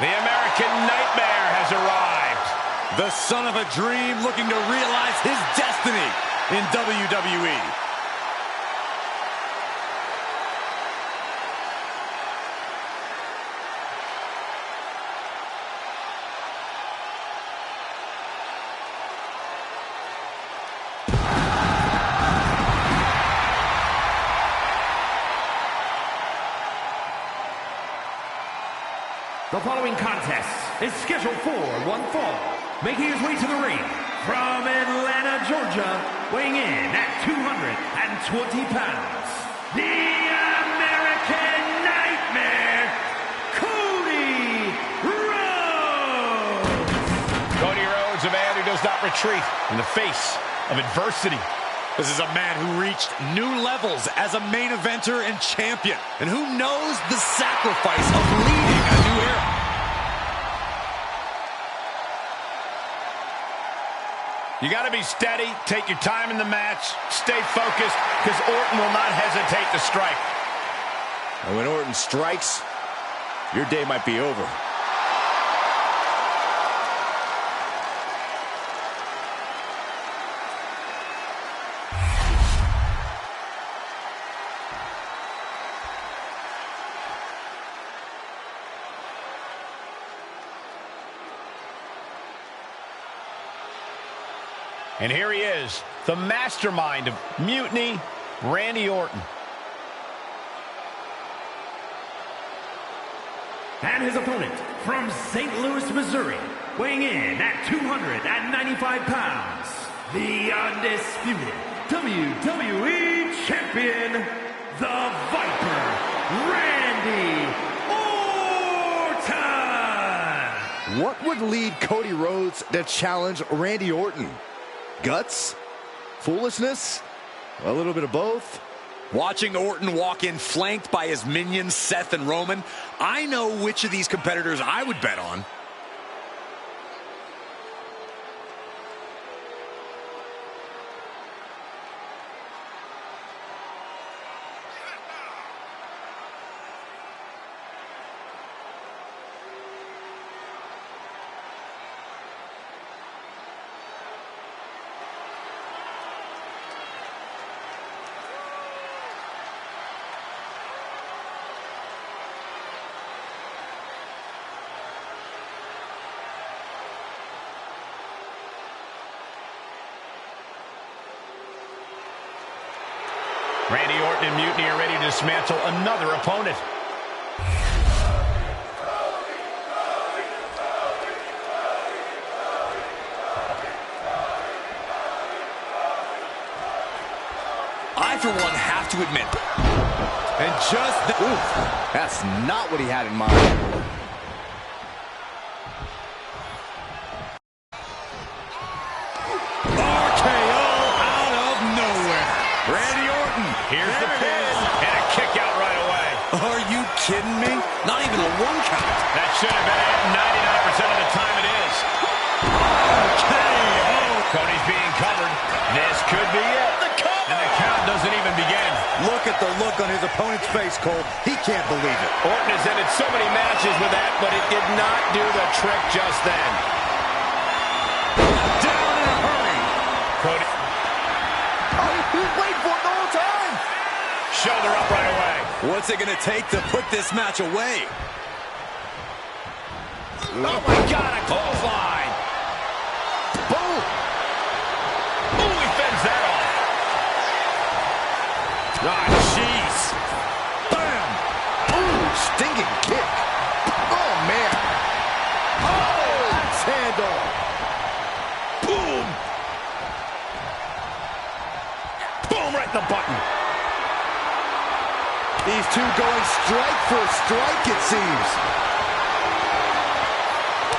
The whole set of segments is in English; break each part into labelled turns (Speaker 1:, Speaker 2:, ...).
Speaker 1: The American Nightmare has arrived.
Speaker 2: The son of a dream looking to realize his destiny in WWE.
Speaker 3: The following contest is scheduled for one fall, making his way to the ring from Atlanta, Georgia, weighing in at 220 pounds, the American Nightmare, Cody Rhodes!
Speaker 1: Cody Rhodes, a man who does not retreat in the face of adversity.
Speaker 2: This is a man who reached new levels as a main eventer and champion, and who knows the sacrifice of leading a new era.
Speaker 1: You got to be steady, take your time in the match, stay focused, because Orton will not hesitate to strike.
Speaker 2: And when Orton strikes, your day might be over.
Speaker 1: And here he is, the mastermind of mutiny, Randy Orton.
Speaker 3: And his opponent from St. Louis, Missouri, weighing in at 295 pounds, the undisputed WWE Champion, the Viper, Randy Orton!
Speaker 2: What would lead Cody Rhodes to challenge Randy Orton? Guts? Foolishness? A little bit of both? Watching Orton walk in flanked by his minions, Seth and Roman, I know which of these competitors I would bet on.
Speaker 1: Randy Orton and Mutiny are ready to dismantle another opponent.
Speaker 2: I, for one, have to admit, and just that's not what he had in mind.
Speaker 1: Here's the pin, and a kick out right away.
Speaker 2: Are you kidding me? Not even a one count.
Speaker 1: That should have been it. 99% of the time it is.
Speaker 2: KO.
Speaker 1: Cody's being covered. This could be it. And the count doesn't even begin.
Speaker 2: Look at the look on his opponent's face, Cole. He can't believe it.
Speaker 1: Orton has ended so many matches with that, but it did not do the trick just then.
Speaker 2: Down in a hurry.
Speaker 1: Cody.
Speaker 2: Oh, he's waiting for it the whole time.
Speaker 1: Shoulder up right away.
Speaker 2: What's it going to take to put this match away?
Speaker 1: Oh, my God, a clothesline.
Speaker 2: Boom.
Speaker 1: Ooh, he fends that off. Ah, jeez.
Speaker 2: Bam. Ooh, stinging kick. Oh, man. Oh, axe handle.
Speaker 1: Boom. Boom, right in the button.
Speaker 2: These two going strike for strike, it seems.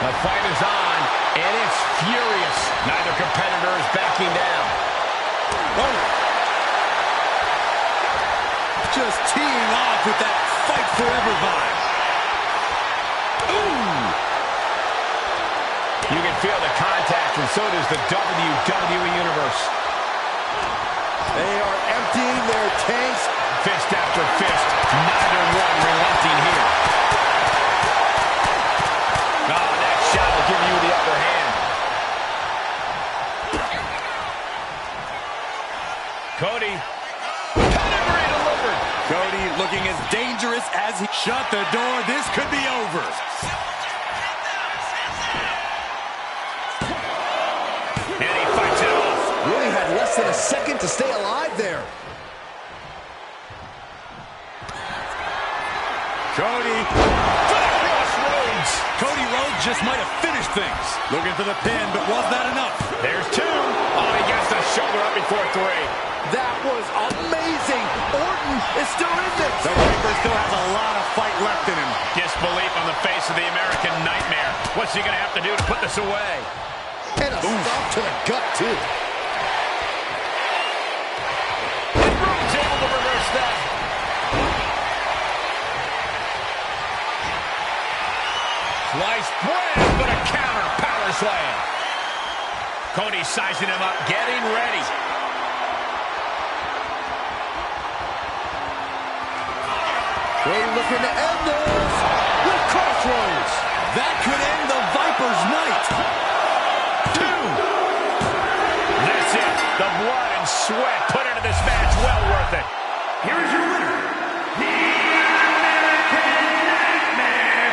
Speaker 1: The fight is on, and it's furious. Neither competitor is backing down.
Speaker 2: Oh. Just teeing off with that fight forever vibe.
Speaker 1: Ooh. You can feel the contact, and so does the WWE Universe.
Speaker 2: They are emptying their tanks.
Speaker 1: Fist after fist, neither one relenting here.
Speaker 2: looking as dangerous as he... Shut the door. This could be over.
Speaker 1: And he fights it off.
Speaker 2: Really had less than a second to stay alive there. Cody. Cody Rhodes just might have finished things. Looking for the pin, but was that enough?
Speaker 1: There's 2. Oh, he gets the shoulder up before 3.
Speaker 2: That was amazing. Orton is still in this. The Viper still has a lot of fight left in him.
Speaker 1: Disbelief on the face of the American Nightmare. What's he going to have to do to put this away?
Speaker 2: And a stop to the gut, too.
Speaker 1: And Rhodes able to reverse that. Sliced bread, but a counter power slam. Cody sizing him up, getting ready.
Speaker 2: Cody looking to end this with crossroads. That could end the Viper's night.
Speaker 1: 2. That's it. The blood and sweat put into this match. Well worth it.
Speaker 3: Here is your winner, the American Nightmare,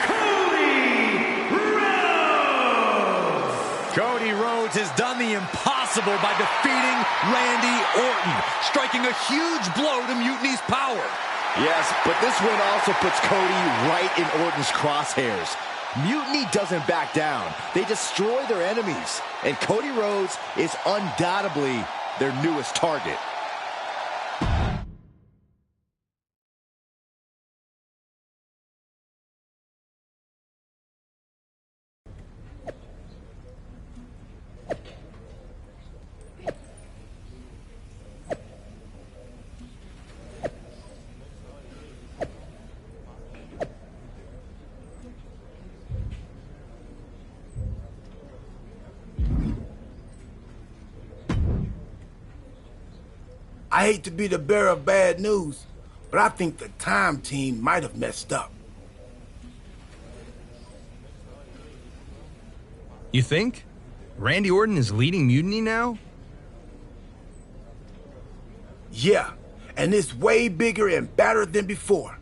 Speaker 3: Cody Rhodes.
Speaker 2: Cody Rhodes has done the impossible by defeating Randy Orton, striking a huge blow to Mutiny's power. Yes, but this win also puts Cody right in Orton's crosshairs. Mutiny doesn't back down. They destroy their enemies. And Cody Rhodes is undoubtedly their newest target.
Speaker 4: I hate to be the bearer of bad news, but I think the Time Team might have messed up.
Speaker 5: You think? Randy Orton is leading Mutiny now?
Speaker 4: Yeah, and it's way bigger and badder than before.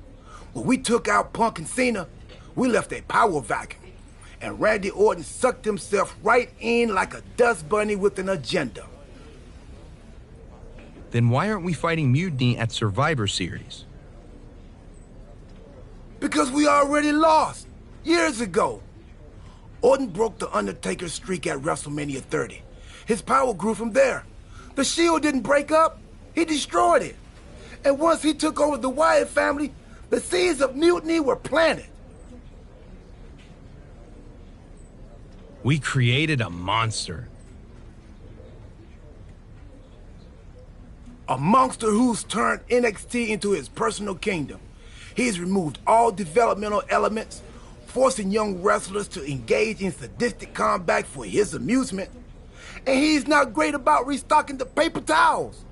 Speaker 4: When we took out Punk and Cena, we left a power vacuum, and Randy Orton sucked himself right in like a dust bunny with an agenda.
Speaker 5: Then why aren't we fighting Mutiny at Survivor Series?
Speaker 4: Because we already lost, years ago. Orton broke the Undertaker's streak at WrestleMania 30. His power grew from there. The Shield didn't break up, he destroyed it. And once he took over the Wyatt family, the seeds of mutiny were planted.
Speaker 5: We created a monster.
Speaker 4: A monster who's turned NXT into his personal kingdom. He's removed all developmental elements, forcing young wrestlers to engage in sadistic combat for his amusement. And he's not great about restocking the paper towels.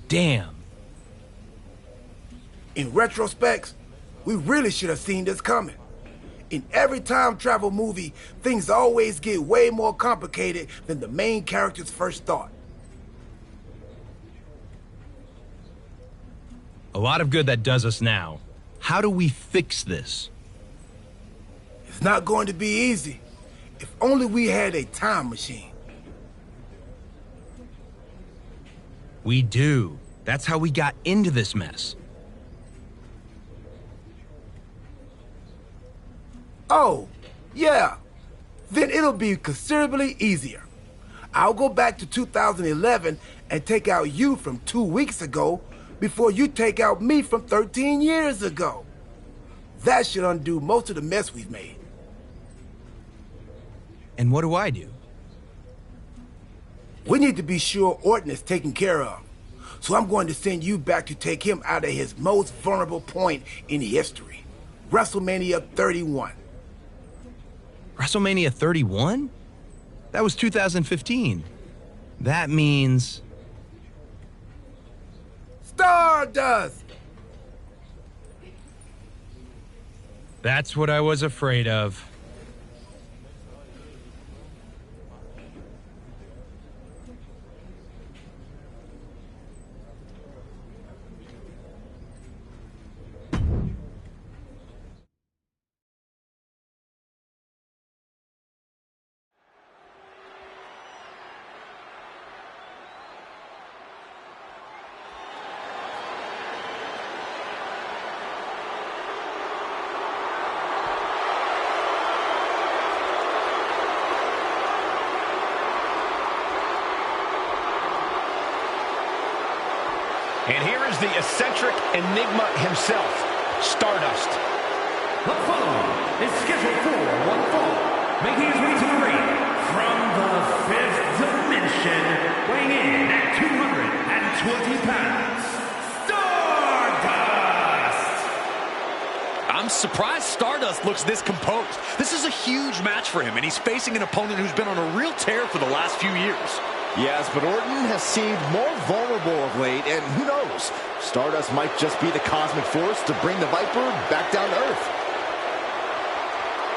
Speaker 5: Damn.
Speaker 4: In retrospect, we really should have seen this coming. In every time travel movie, things always get way more complicated than the main characters first thought.
Speaker 5: A lot of good that does us now. How do we fix this?
Speaker 4: It's not going to be easy. If only we had a time machine.
Speaker 5: We do. That's how we got into this mess.
Speaker 4: Oh, yeah. Then it'll be considerably easier. I'll go back to 2011 and take out you from 2 weeks ago before you take out me from 13 years ago. That should undo most of the mess we've made.
Speaker 5: And what do I do?
Speaker 4: We need to be sure Orton is taken care of. So I'm going to send you back to take him out of his most vulnerable point in history. WrestleMania 31.
Speaker 5: WrestleMania 31? That was 2015. That means...
Speaker 4: Stardust!
Speaker 5: That's what I was afraid of.
Speaker 1: And here is the eccentric enigma himself, Stardust.
Speaker 3: The following is scheduled for one fall, making his way to the ring from the fifth dimension, weighing in at 220 pounds, Stardust!
Speaker 2: I'm surprised Stardust looks this composed. This is a huge match for him, and he's facing an opponent who's been on a real tear for the last few years.
Speaker 6: Yes, but Orton has seemed more vulnerable of late, and who knows? Stardust might just be the cosmic force to bring the Viper back down to earth.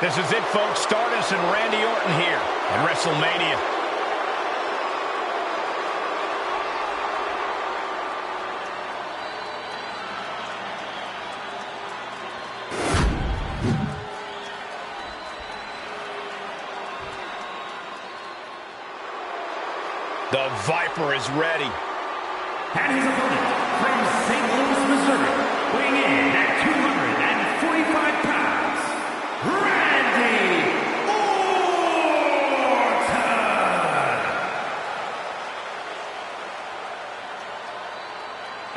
Speaker 1: This is it, folks. Stardust and Randy Orton here at WrestleMania. The Viper is ready.
Speaker 3: And his opponent from St. Louis, Missouri, weighing in at 245 pounds, Randy Orton!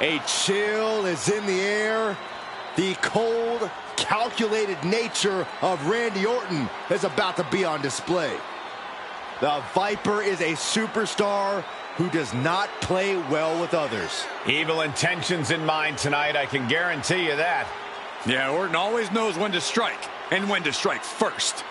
Speaker 6: A chill is in the air. The cold, calculated nature of Randy Orton is about to be on display. The Viper is a superstar who does not play well with others.
Speaker 1: Evil intentions in mind tonight, I can guarantee you that.
Speaker 2: Yeah, Orton always knows when to strike, and when to strike first.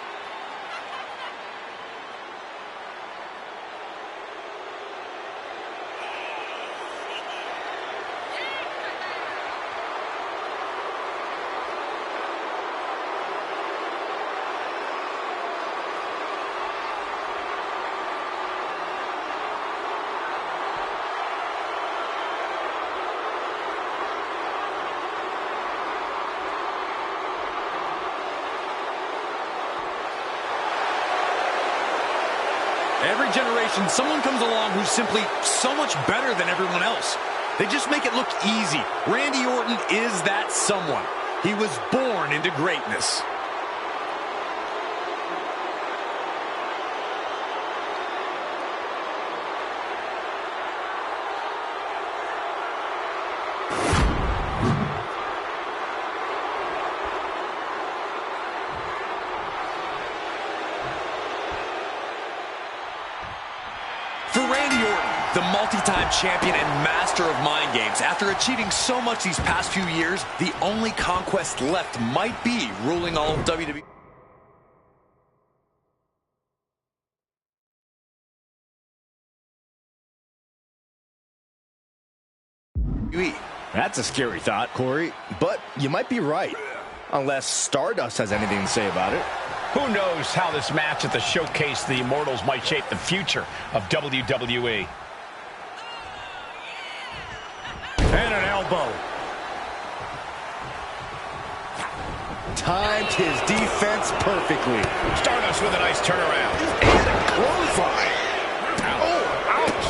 Speaker 2: Every generation, someone comes along who's simply so much better than everyone else. They just make it look easy. Randy Orton is that someone. He was born into greatness. For Randy Orton, the multi-time champion and master of mind games, after achieving so much these past few years, the only conquest left might be ruling all of WWE.
Speaker 6: That's a scary thought, Corey. But you might be right. Unless Stardust has anything to say about it.
Speaker 1: Who knows how this match at the Showcase the Immortals might shape the future of WWE.
Speaker 6: And an elbow. Timed his defense perfectly.
Speaker 1: Stardust with a nice turnaround.
Speaker 6: And a clothesline. Oh, ouch.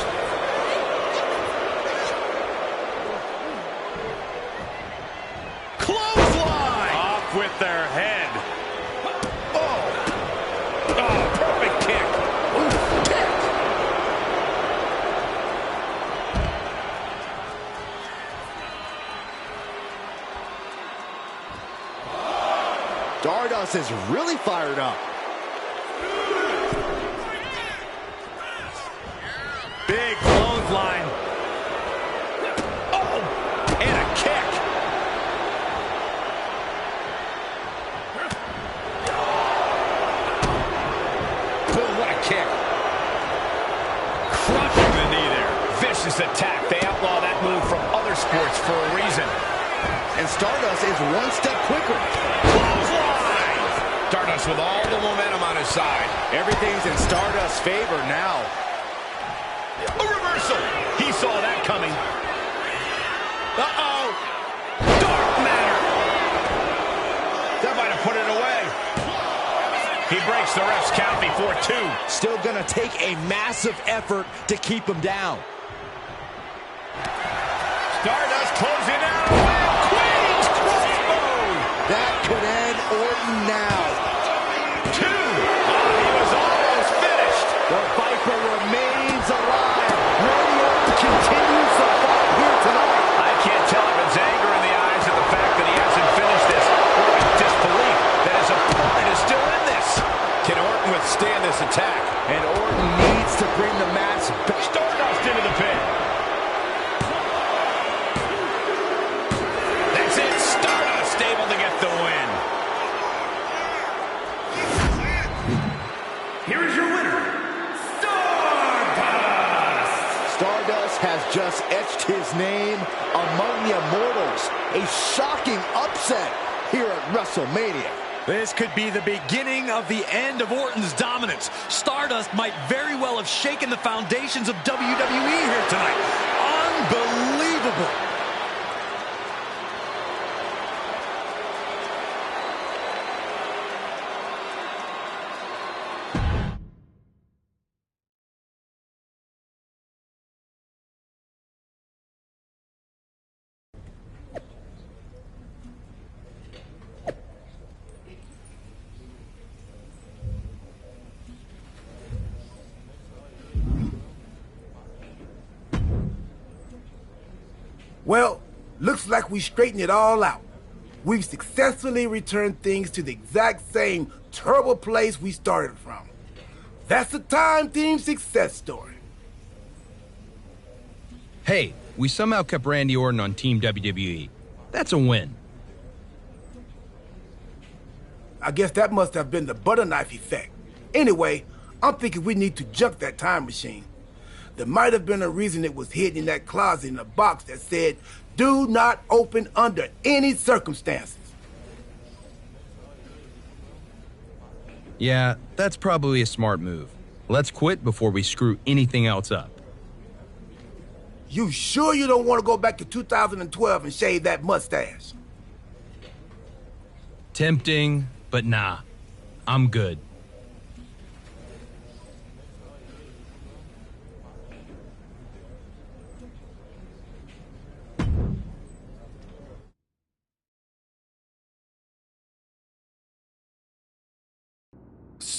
Speaker 6: Clothesline.
Speaker 1: Off with their head. Perfect kick.
Speaker 6: Ooh, kick. Stardust is really fired up.
Speaker 1: Big clothesline. Oh, and a kick. Boom, what a kick. Crushing the knee there. Vicious attack. They outlaw that move from other sports for a reason.
Speaker 6: And Stardust is one step quicker.
Speaker 1: Clothesline! Stardust with all the momentum on his side.
Speaker 6: Everything's in Stardust's favor now.
Speaker 1: A reversal. He saw that coming. Uh-oh. Dark matter. That might have put it away. He breaks the ref's count before 2.
Speaker 6: Still gonna take a massive effort to keep him down.
Speaker 1: Stardust closing out. Queen's crossbow.
Speaker 6: That could end Orton now.
Speaker 1: 2. He was almost finished.
Speaker 6: The Viper remains alive. Randy Orton continues the fight here tonight.
Speaker 2: I couldn't withstand this attack.
Speaker 6: And Orton needs to bring the match back.
Speaker 1: Stardust into the pin. That's it. Stardust able to get the win.
Speaker 3: Here is your winner, Stardust!
Speaker 6: Stardust has just etched his name among the immortals. A shocking upset here at WrestleMania.
Speaker 2: This could be the beginning of the end of Orton's dominance. Stardust might very well have shaken the foundations of WWE here tonight. Unbelievable.
Speaker 4: Well, looks like we straightened it all out. We've successfully returned things to the exact same terrible place we started from. That's the Time Team success story.
Speaker 5: Hey, we somehow kept Randy Orton on Team WWE. That's a win.
Speaker 4: I guess that must have been the butter knife effect. Anyway, I'm thinking we need to junk that time machine. There might have been a reason it was hidden in that closet in a box that said, "Do not open under any circumstances."
Speaker 5: Yeah, that's probably a smart move. Let's quit before we screw anything else up.
Speaker 4: You sure you don't want to go back to 2012 and shave that mustache?
Speaker 5: Tempting, but nah. I'm good.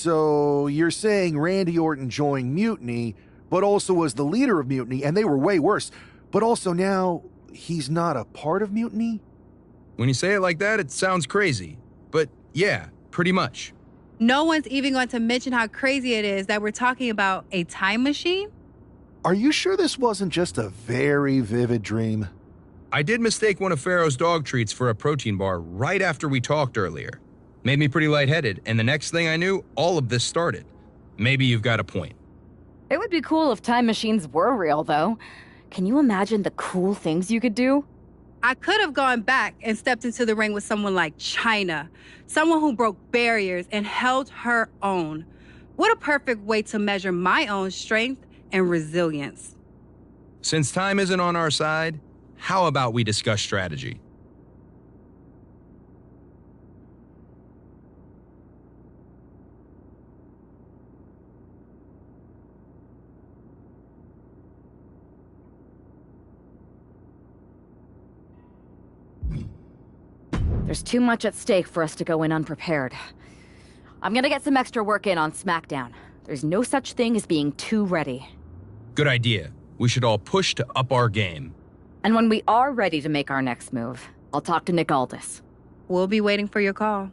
Speaker 7: So you're saying Randy Orton joined Mutiny, but also was the leader of Mutiny, and they were way worse. But also now he's not a part of Mutiny?
Speaker 5: When you say it like that, it sounds crazy. But yeah, pretty much.
Speaker 8: No one's even going to mention how crazy it is that we're talking about a time machine?
Speaker 7: Are you sure this wasn't just a very vivid dream?
Speaker 5: I did mistake one of Pharaoh's dog treats for a protein bar right after we talked earlier. Made me pretty lightheaded, and the next thing I knew, all of this started. Maybe you've got a point.
Speaker 9: It would be cool if time machines were real, though. Can you imagine the cool things you could do?
Speaker 8: I could have gone back and stepped into the ring with someone like China, someone who broke barriers and held her own. What a perfect way to measure my own strength and resilience.
Speaker 5: Since time isn't on our side, how about we discuss strategy?
Speaker 9: There's too much at stake for us to go in unprepared. I'm gonna get some extra work in on SmackDown. There's no such thing as being too ready.
Speaker 5: Good idea. We should all push to up our game.
Speaker 9: And when we are ready to make our next move, I'll talk to Nick Aldis.
Speaker 8: We'll be waiting for your call.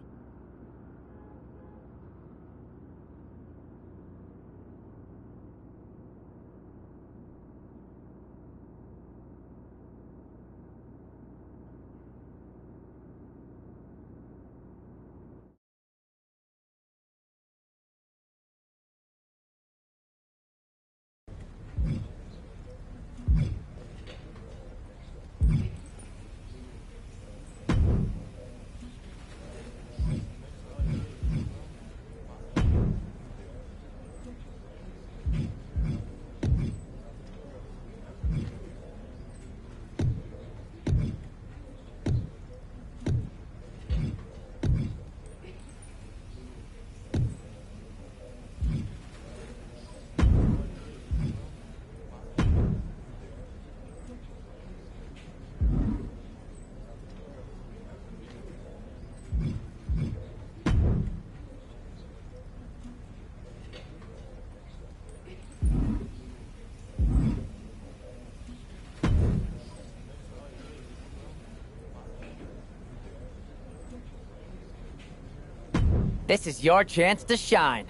Speaker 10: This is your chance to shine.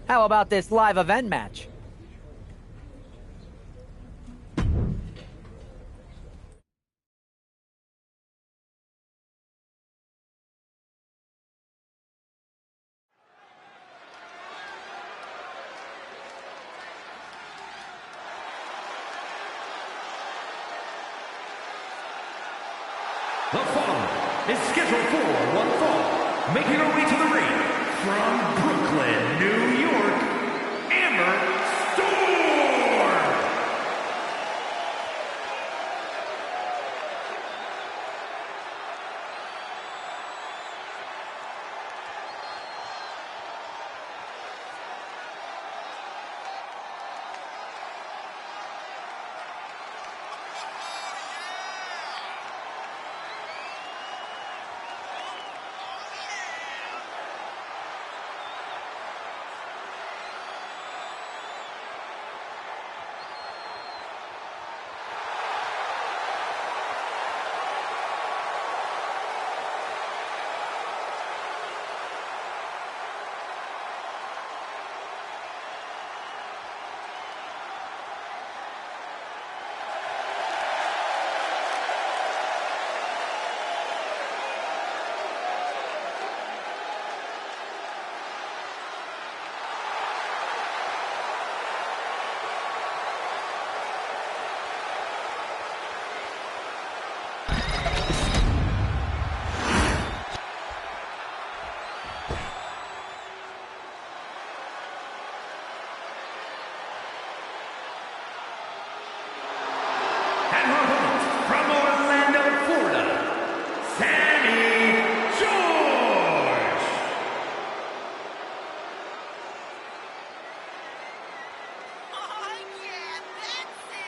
Speaker 10: How about this live event match?
Speaker 3: The following is scheduled for one fall, making her way to the ring from Brooklyn, New York, Amber Storm! And her opponent from Orlando, Florida, Sammy George!
Speaker 11: Oh, yeah, that's it!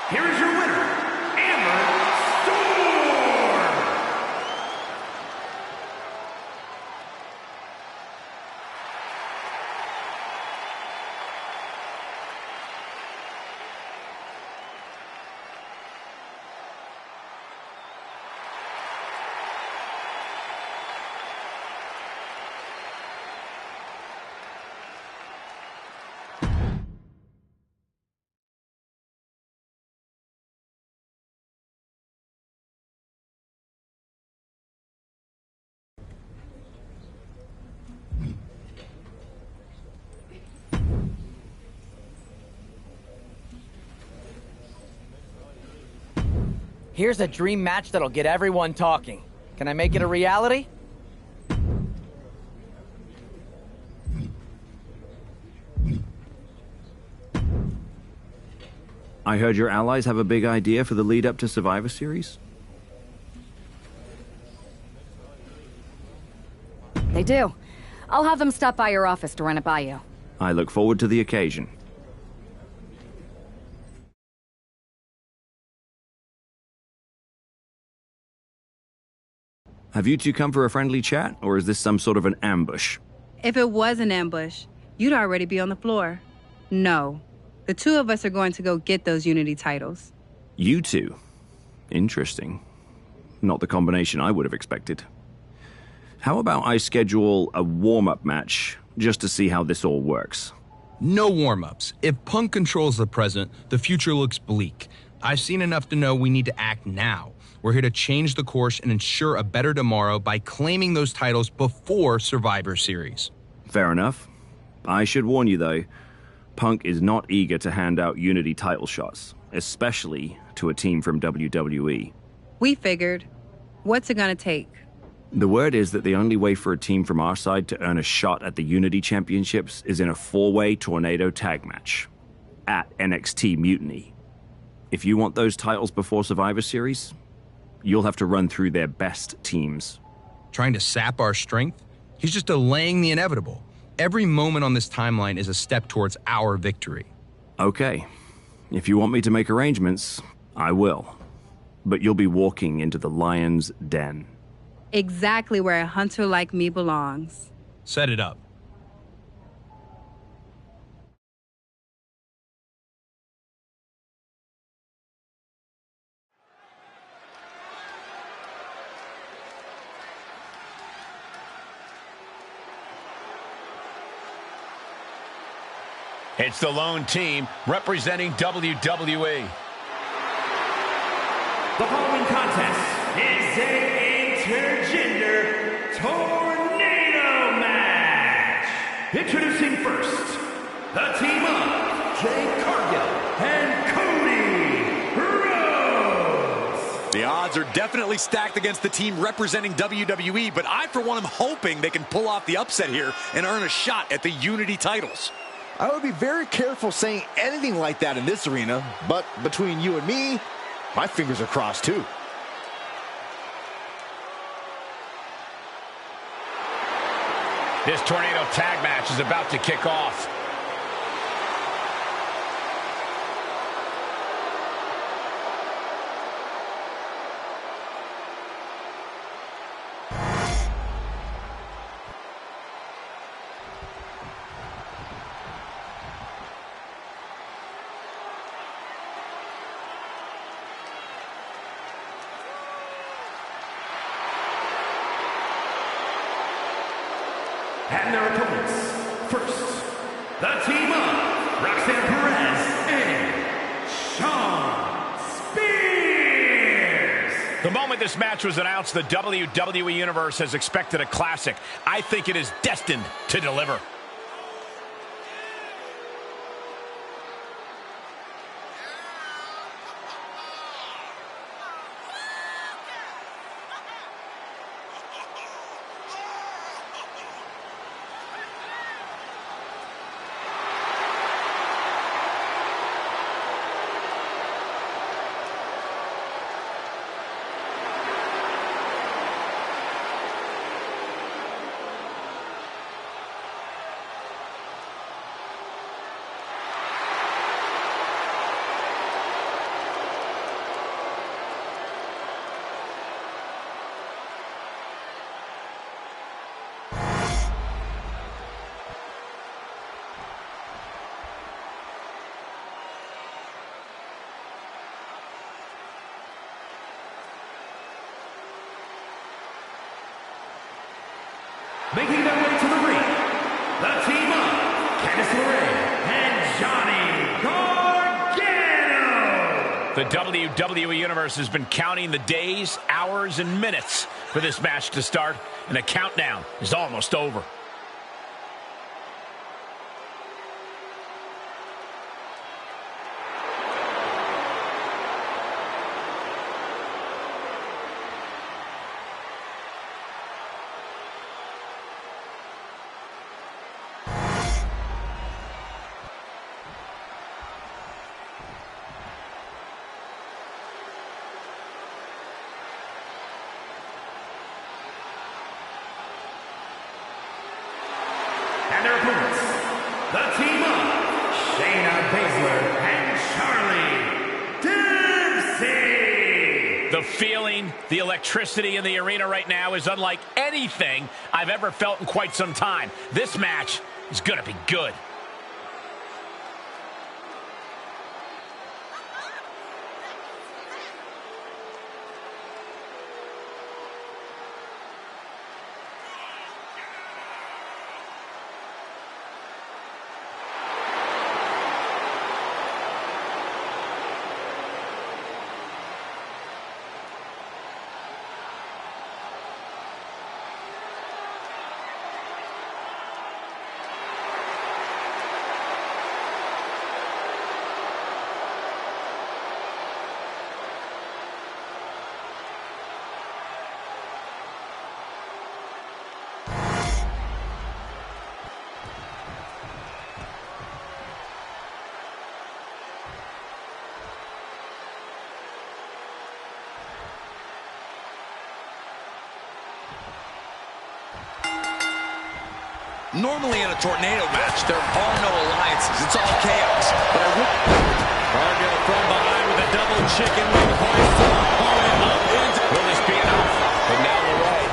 Speaker 3: Here is your winner, Amber Storm.
Speaker 10: Here's a dream match that'll get everyone talking. Can I make it a reality?
Speaker 12: I heard your allies have a big idea for the lead up to Survivor Series?
Speaker 9: They do. I'll have them stop by your office to run it by you.
Speaker 12: I look forward to the occasion. Have you two come for a friendly chat, or is this some sort of an ambush?
Speaker 8: If it was an ambush, you'd already be on the floor. No. The two of us are going to go get those Unity titles.
Speaker 12: You two? Interesting. Not the combination I would have expected. How about I schedule a warm-up match, just to see how this all works?
Speaker 5: No warm-ups. If Punk controls the present, the future looks bleak. I've seen enough to know we need to act now. We're here to change the course and ensure a better tomorrow by claiming those titles before Survivor Series.
Speaker 12: Fair enough. I should warn you, though, Punk is not eager to hand out Unity title shots, especially to a team from WWE.
Speaker 8: We figured. What's it gonna take?
Speaker 12: The word is that the only way for a team from our side to earn a shot at the Unity Championships is in a four-way tornado tag match at NXT Mutiny. If you want those titles before Survivor Series, you'll have to run through their best teams.
Speaker 5: Trying to sap our strength? He's just delaying the inevitable. Every moment on this timeline is a step towards our victory.
Speaker 12: Okay. If you want me to make arrangements, I will. But you'll be walking into the lion's den.
Speaker 8: Exactly where a hunter like me belongs.
Speaker 5: Set it up.
Speaker 1: It's the lone team representing WWE.
Speaker 3: The following contest is an intergender tornado match. Introducing first, the team of Jay Cargill and Cody Rhodes.
Speaker 2: The odds are definitely stacked against the team representing WWE, but I, for one, am hoping they can pull off the upset here and earn a shot at the Unity titles.
Speaker 6: I would be very careful saying anything like that in this arena, but between you and me, my fingers are crossed too.
Speaker 1: This tornado tag match is about to kick off.
Speaker 3: And their opponents, first, the team of Roxanne Perez and Shawn Spears.
Speaker 1: The moment this match was announced, the WWE Universe has expected a classic. I think it is destined to deliver.
Speaker 3: Making their way to the ring, the team of Candice LeRae and Johnny Gargano.
Speaker 1: The WWE Universe has been counting the days, hours, and minutes for this match to start, and the countdown is almost over.
Speaker 3: And their opponents, the team of Shayna Baszler and Charlie Dempsey.
Speaker 1: The feeling, the electricity in the arena right now is unlike anything I've ever felt in quite some time. This match is going to be good.
Speaker 2: Normally in a tornado match, there are no alliances. It's all chaos. But I would...
Speaker 1: Cargill from behind with a double chicken wing hoist. Will this be enough? But now LeRae.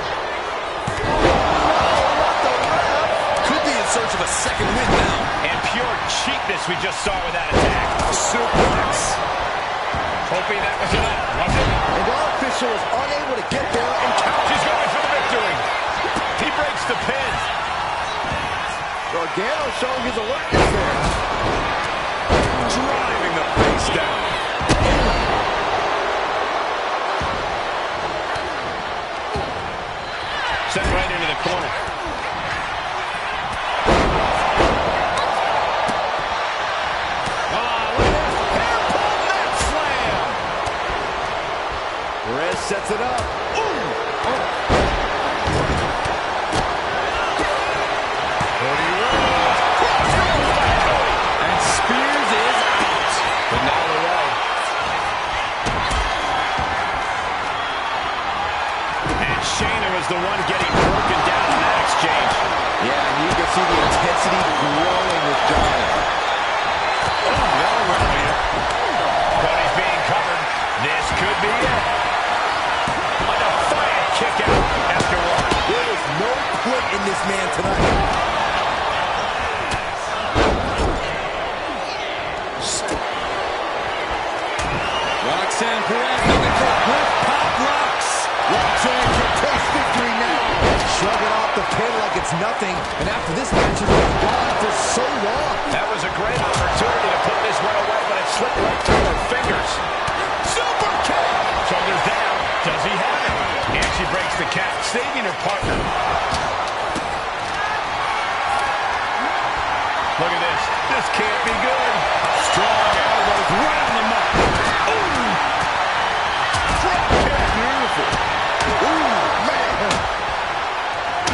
Speaker 2: Could be in search of a second win now.
Speaker 1: And pure cheapness we just saw with that attack.
Speaker 2: Suplex.
Speaker 1: Hoping that was enough, wasn't it?
Speaker 6: And our official is unable to get there and count.
Speaker 1: She's going for the victory. He breaks the pin.
Speaker 6: Gargano showing his alertness there.
Speaker 1: Driving the face down. Sent right into the corner.
Speaker 6: Perez sets it up.
Speaker 2: And Spears is out.
Speaker 1: But now LeRae. And Shayna was the one getting broken down in that exchange.
Speaker 6: Yeah, and you can see the intensity growing with Johnny.
Speaker 1: Oh, that'll run here. Cody's being covered. This could be it. A defiant kick out after one.
Speaker 6: There is no quit in this man tonight.
Speaker 2: Roxanne Perez looking for quick pop locks.
Speaker 6: Roxanne can taste victory now. Shrugging off the pin like it's nothing. And after this match has been gone for so long.
Speaker 1: That was a great opportunity to put this one away, but it slipped right through her fingers.
Speaker 6: Super kick.
Speaker 1: Shoulders down. Does he have it? And she breaks the count, saving her partner. Look at this. This can't be good. Strong elbows right on the mark. Ooh. Drop kick. Beautiful.
Speaker 6: Ooh, man.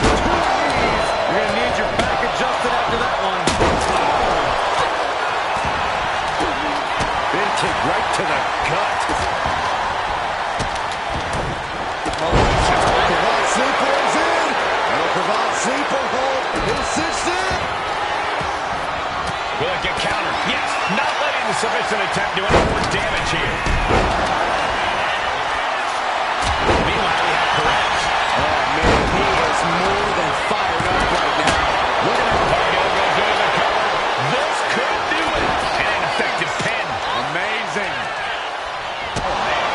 Speaker 2: You're going to need your back adjusted after that one.
Speaker 6: Big kick right to the gut. Provide sleeper is in. That'll provide sleeper hold. It'll cinch in.
Speaker 1: Will it get countered? Yes. Not letting the submission attempt do any more damage here. Meanwhile, we have Perez.
Speaker 6: Oh, man, he is more than fired up right now. Look at him.
Speaker 1: Cargill goes over the cover. This could do it. An ineffective pin.
Speaker 6: Amazing.
Speaker 1: Oh, man.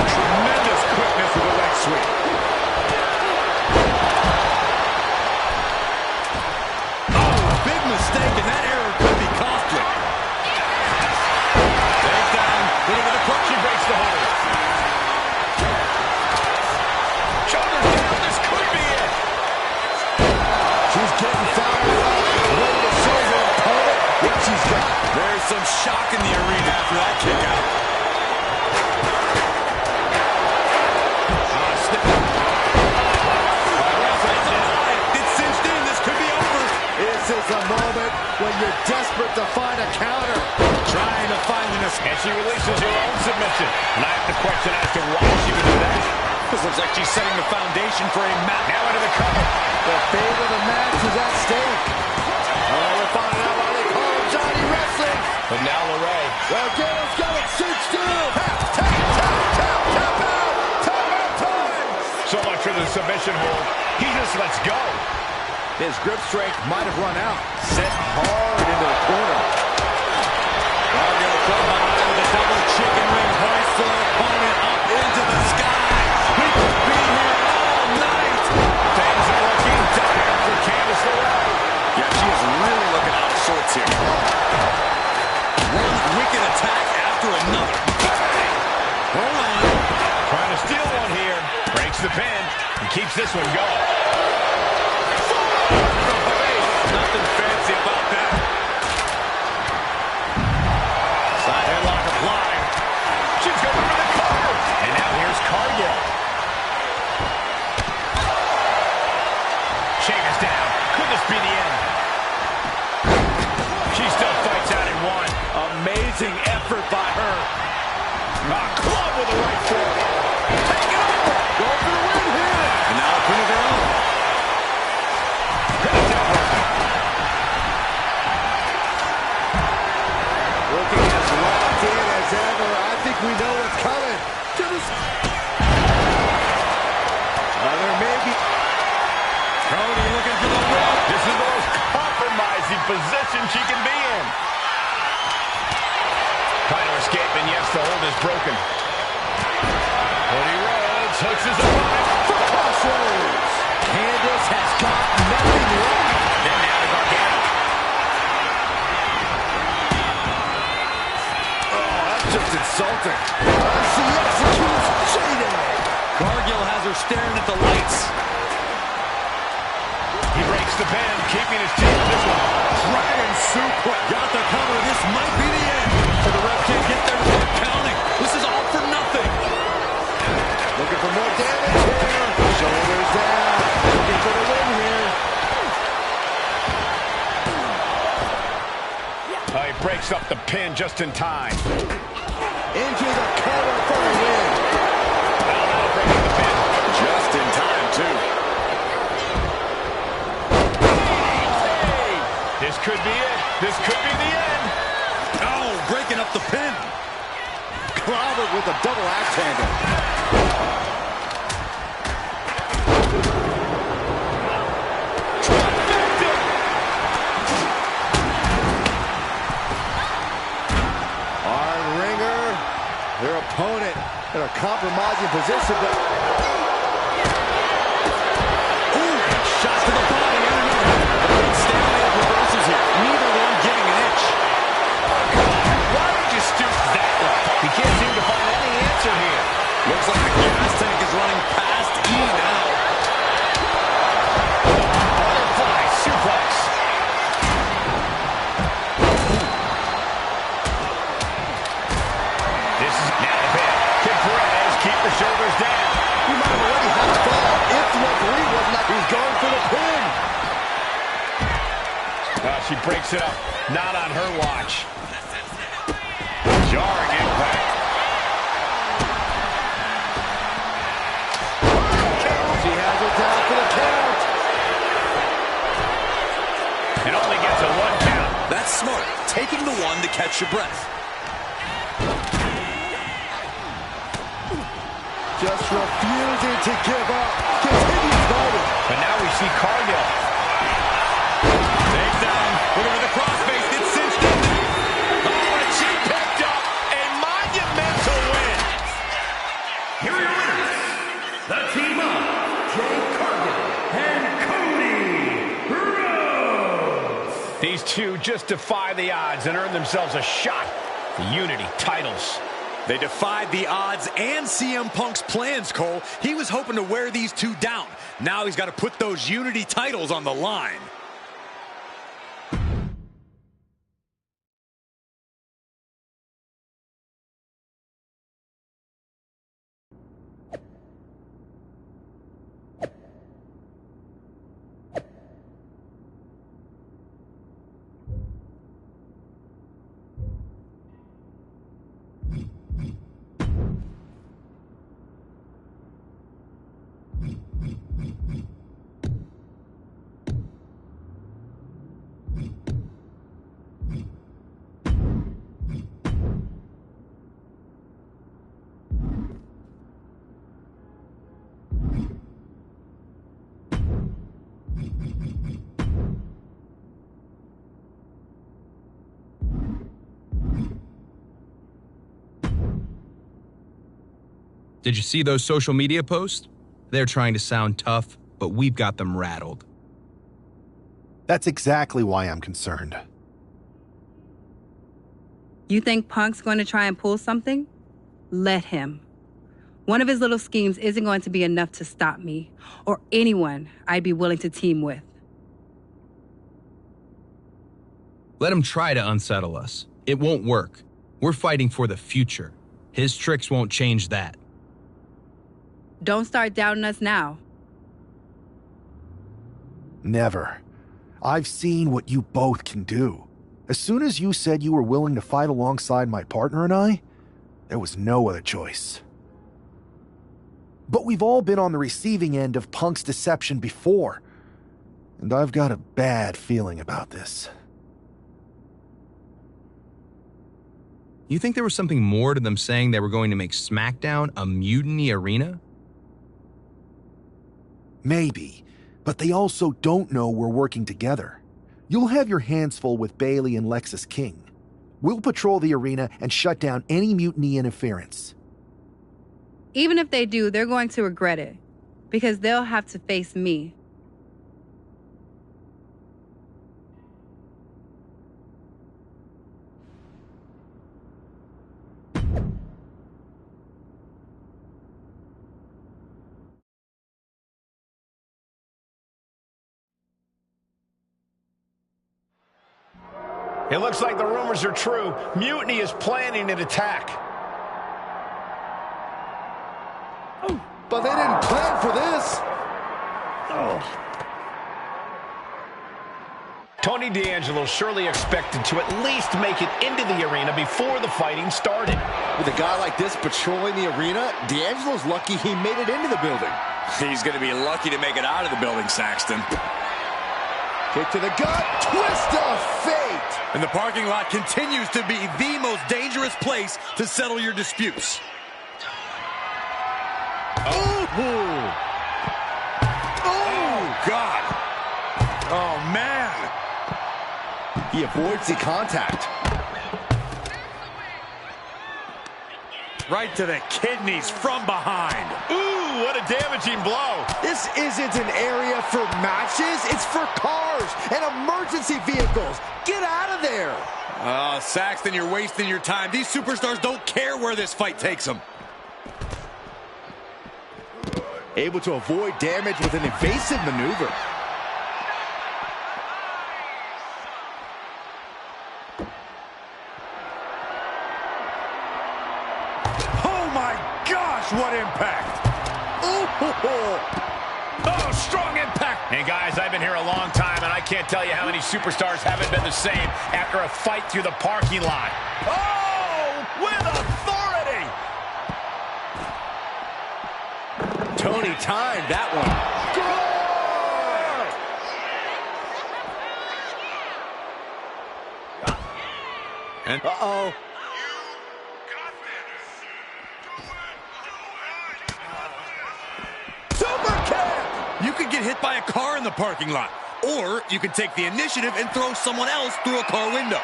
Speaker 1: Tremendous quickness with the leg sweep. she releases her own submission. And I have to question as to why she would do that.
Speaker 2: This looks like she's setting the foundation for a match.
Speaker 1: Now into the cover.
Speaker 6: The fate of the match is at stake. Oh, we're finding out why they call him Johnny Wrestling.
Speaker 1: But now LeRae.
Speaker 6: Well, Gail's got it cinched in. Tap out. Tap out time.
Speaker 1: So much for the submission hold. He just lets go.
Speaker 2: His grip strength might have run out. Set hard into the corner. Cargill from behind with a double chicken wing hoist for the opponent up into the sky. We could be here all night.
Speaker 1: Things are looking dire for Candice LeRae.
Speaker 2: Yeah, she is really looking out of sorts here. One wicked attack after another. Hold on.
Speaker 1: Trying to steal one here. Breaks the pin and keeps this one going.
Speaker 2: Nothing fancy about that. Side headlock applied.
Speaker 1: She's going for the cover. And now here's Cargill. Shakers down. Could this be the end? She still fights out in one.
Speaker 2: Amazing effort by her.
Speaker 1: Club with the right foot.
Speaker 2: Take it over. Go for the win here. And now a pin of her own.
Speaker 6: Looking as locked in as ever. I think we know what's coming. There may be.
Speaker 2: Cody looking for the win.
Speaker 1: This is the most compromising position she can be in. Trying to escape, and yes, the hold is broken. Cody Rhodes hooks his opponent for crossroads.
Speaker 2: Candice has got nothing left.
Speaker 1: And now to Gargano.
Speaker 6: Oh, that's just insulting. She executes cheating.
Speaker 2: Cargill has her staring at the lights.
Speaker 1: He breaks the pin, keeping his team in this one.
Speaker 2: Dragon suplex. Got the cover. This might be the end. So the ref can't get there to start counting. This is all for nothing.
Speaker 6: Looking for more damage here. Shoulders down. Looking for the win here.
Speaker 1: He breaks up the pin just in time.
Speaker 6: Into the cover for the win.
Speaker 1: That'll break up the pin.
Speaker 2: Just in time, too.
Speaker 1: This could be it. This could be the end.
Speaker 2: Oh, breaking up the pin.
Speaker 6: Clobbered with a double axe handle. Arm wringer. Their opponent in a compromising position, but
Speaker 2: Shot to the body and another. Stalemate reverses here. Neither one giving an inch.
Speaker 1: Why would you stoop that low? He can't seem to find any answer here.
Speaker 2: Looks like the gas tank is running past E now.
Speaker 1: Butterfly suplex. This is now the pin. Kid Perez keep the shoulders down.
Speaker 6: he might have already had a fall if the referee was not. He's going for the pin.
Speaker 1: She breaks it up. Not on her watch. Jarring impact.
Speaker 6: She has it down for the count.
Speaker 1: And only gets a 1 count.
Speaker 2: That's smart. Taking the one to catch your breath.
Speaker 6: Just refusing to give up. Continues fighting.
Speaker 1: But now we see Cargill.
Speaker 2: Take down. Looking for the crossface. Gets cinched in.
Speaker 1: Oh, and she picked up a monumental win.
Speaker 3: Here are your winners, the team of Jay Cargill and Cody Rhodes.
Speaker 1: These two just defy the odds and earn themselves a shot at the Unity titles.
Speaker 2: They defied the odds and CM Punk's plans, Cole. He was hoping to wear these two down. Now he's got to put those Unity titles on the line.
Speaker 5: Did you see those social media posts? They're trying to sound tough, but we've got them rattled.
Speaker 7: That's exactly why I'm concerned.
Speaker 8: You think Punk's going to try and pull something? Let him. One of his little schemes isn't going to be enough to stop me, or anyone I'd be willing to team with.
Speaker 5: Let him try to unsettle us. It won't work. We're fighting for the future. His tricks won't change that.
Speaker 8: Don't start doubting us now.
Speaker 7: Never. I've seen what you both can do. As soon as you said you were willing to fight alongside my partner and I, there was no other choice. But we've all been on the receiving end of Punk's deception before, and I've got a bad feeling about this.
Speaker 5: You think there was something more to them saying they were going to make SmackDown a mutiny arena?
Speaker 7: Maybe, but they also don't know we're working together. You'll have your hands full with Bailey and Lexis King. We'll patrol the arena and shut down any mutiny interference.
Speaker 8: Even if they do, they're going to regret it, because they'll have to face me.
Speaker 1: It looks like the rumors are true. Mutiny is planning an attack.
Speaker 6: But they didn't plan for this.
Speaker 1: Tony D'Angelo surely expected to at least make it into the arena before the fighting started.
Speaker 6: With a guy like this patrolling the arena, D'Angelo's lucky he made it into the building.
Speaker 2: He's going to be lucky to make it out of the building, Saxton.
Speaker 6: Kick to the gut, twist of fate.
Speaker 2: And the parking lot continues to be the most dangerous place to settle your disputes. Oh, God. Oh, man.
Speaker 6: He avoids the contact.
Speaker 2: Right to the kidneys from behind.
Speaker 1: Ooh, what a damaging blow.
Speaker 6: This isn't an area for matches. It's for cars and emergency vehicles. Get out of there.
Speaker 2: Saxton, you're wasting your time. These superstars don't care where this fight takes them.
Speaker 6: Able to avoid damage with an evasive maneuver.
Speaker 2: Oh, my gosh, what impact.
Speaker 1: Oh, strong impact. And guys, I've been here a long time, and I can't tell you how many superstars haven't been the same after a fight through the parking lot. Oh, with authority.
Speaker 6: Tony timed that one.
Speaker 2: And
Speaker 6: uh-oh.
Speaker 2: you could get hit by a car in the parking lot. Or you could take the initiative and throw someone else through a car window.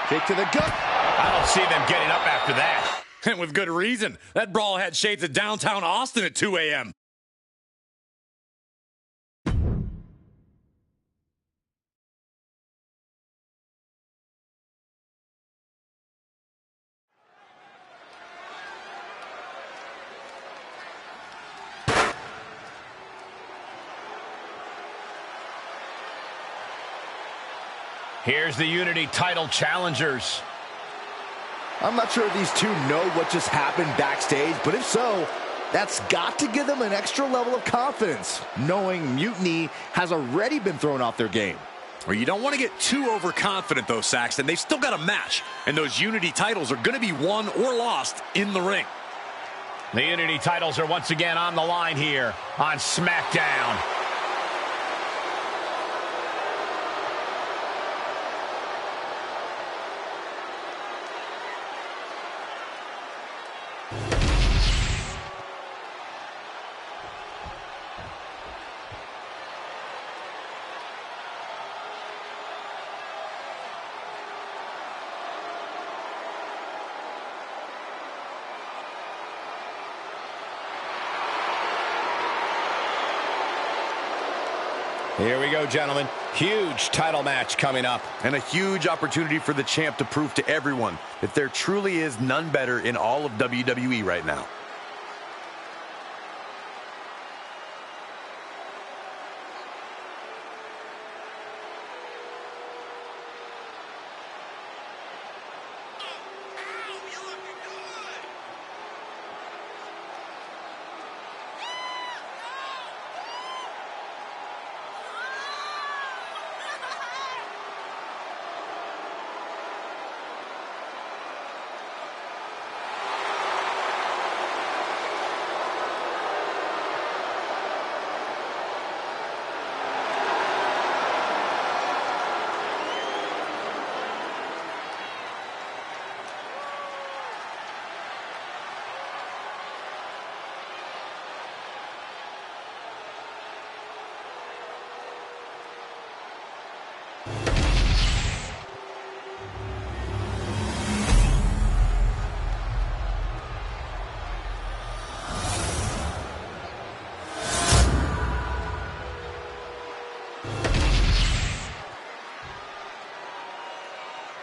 Speaker 6: Kick to the gut.
Speaker 1: I don't see them getting up after that.
Speaker 2: And with good reason. That brawl had shades of downtown Austin at 2 a.m.
Speaker 1: Here's the Unity title challengers.
Speaker 6: I'm not sure if these two know what just happened backstage, but if so, that's got to give them an extra level of confidence, knowing Mutiny has already been thrown off their game.
Speaker 2: Well, you don't want to get too overconfident, though, Saxton. They've still got a match, and those Unity titles are going to be won or lost in the ring.
Speaker 1: The Unity titles are once again on the line here on SmackDown. Here we go, gentlemen. Huge title match coming up.
Speaker 2: And a huge opportunity for the champ to prove to everyone that there truly is none better in all of WWE right now.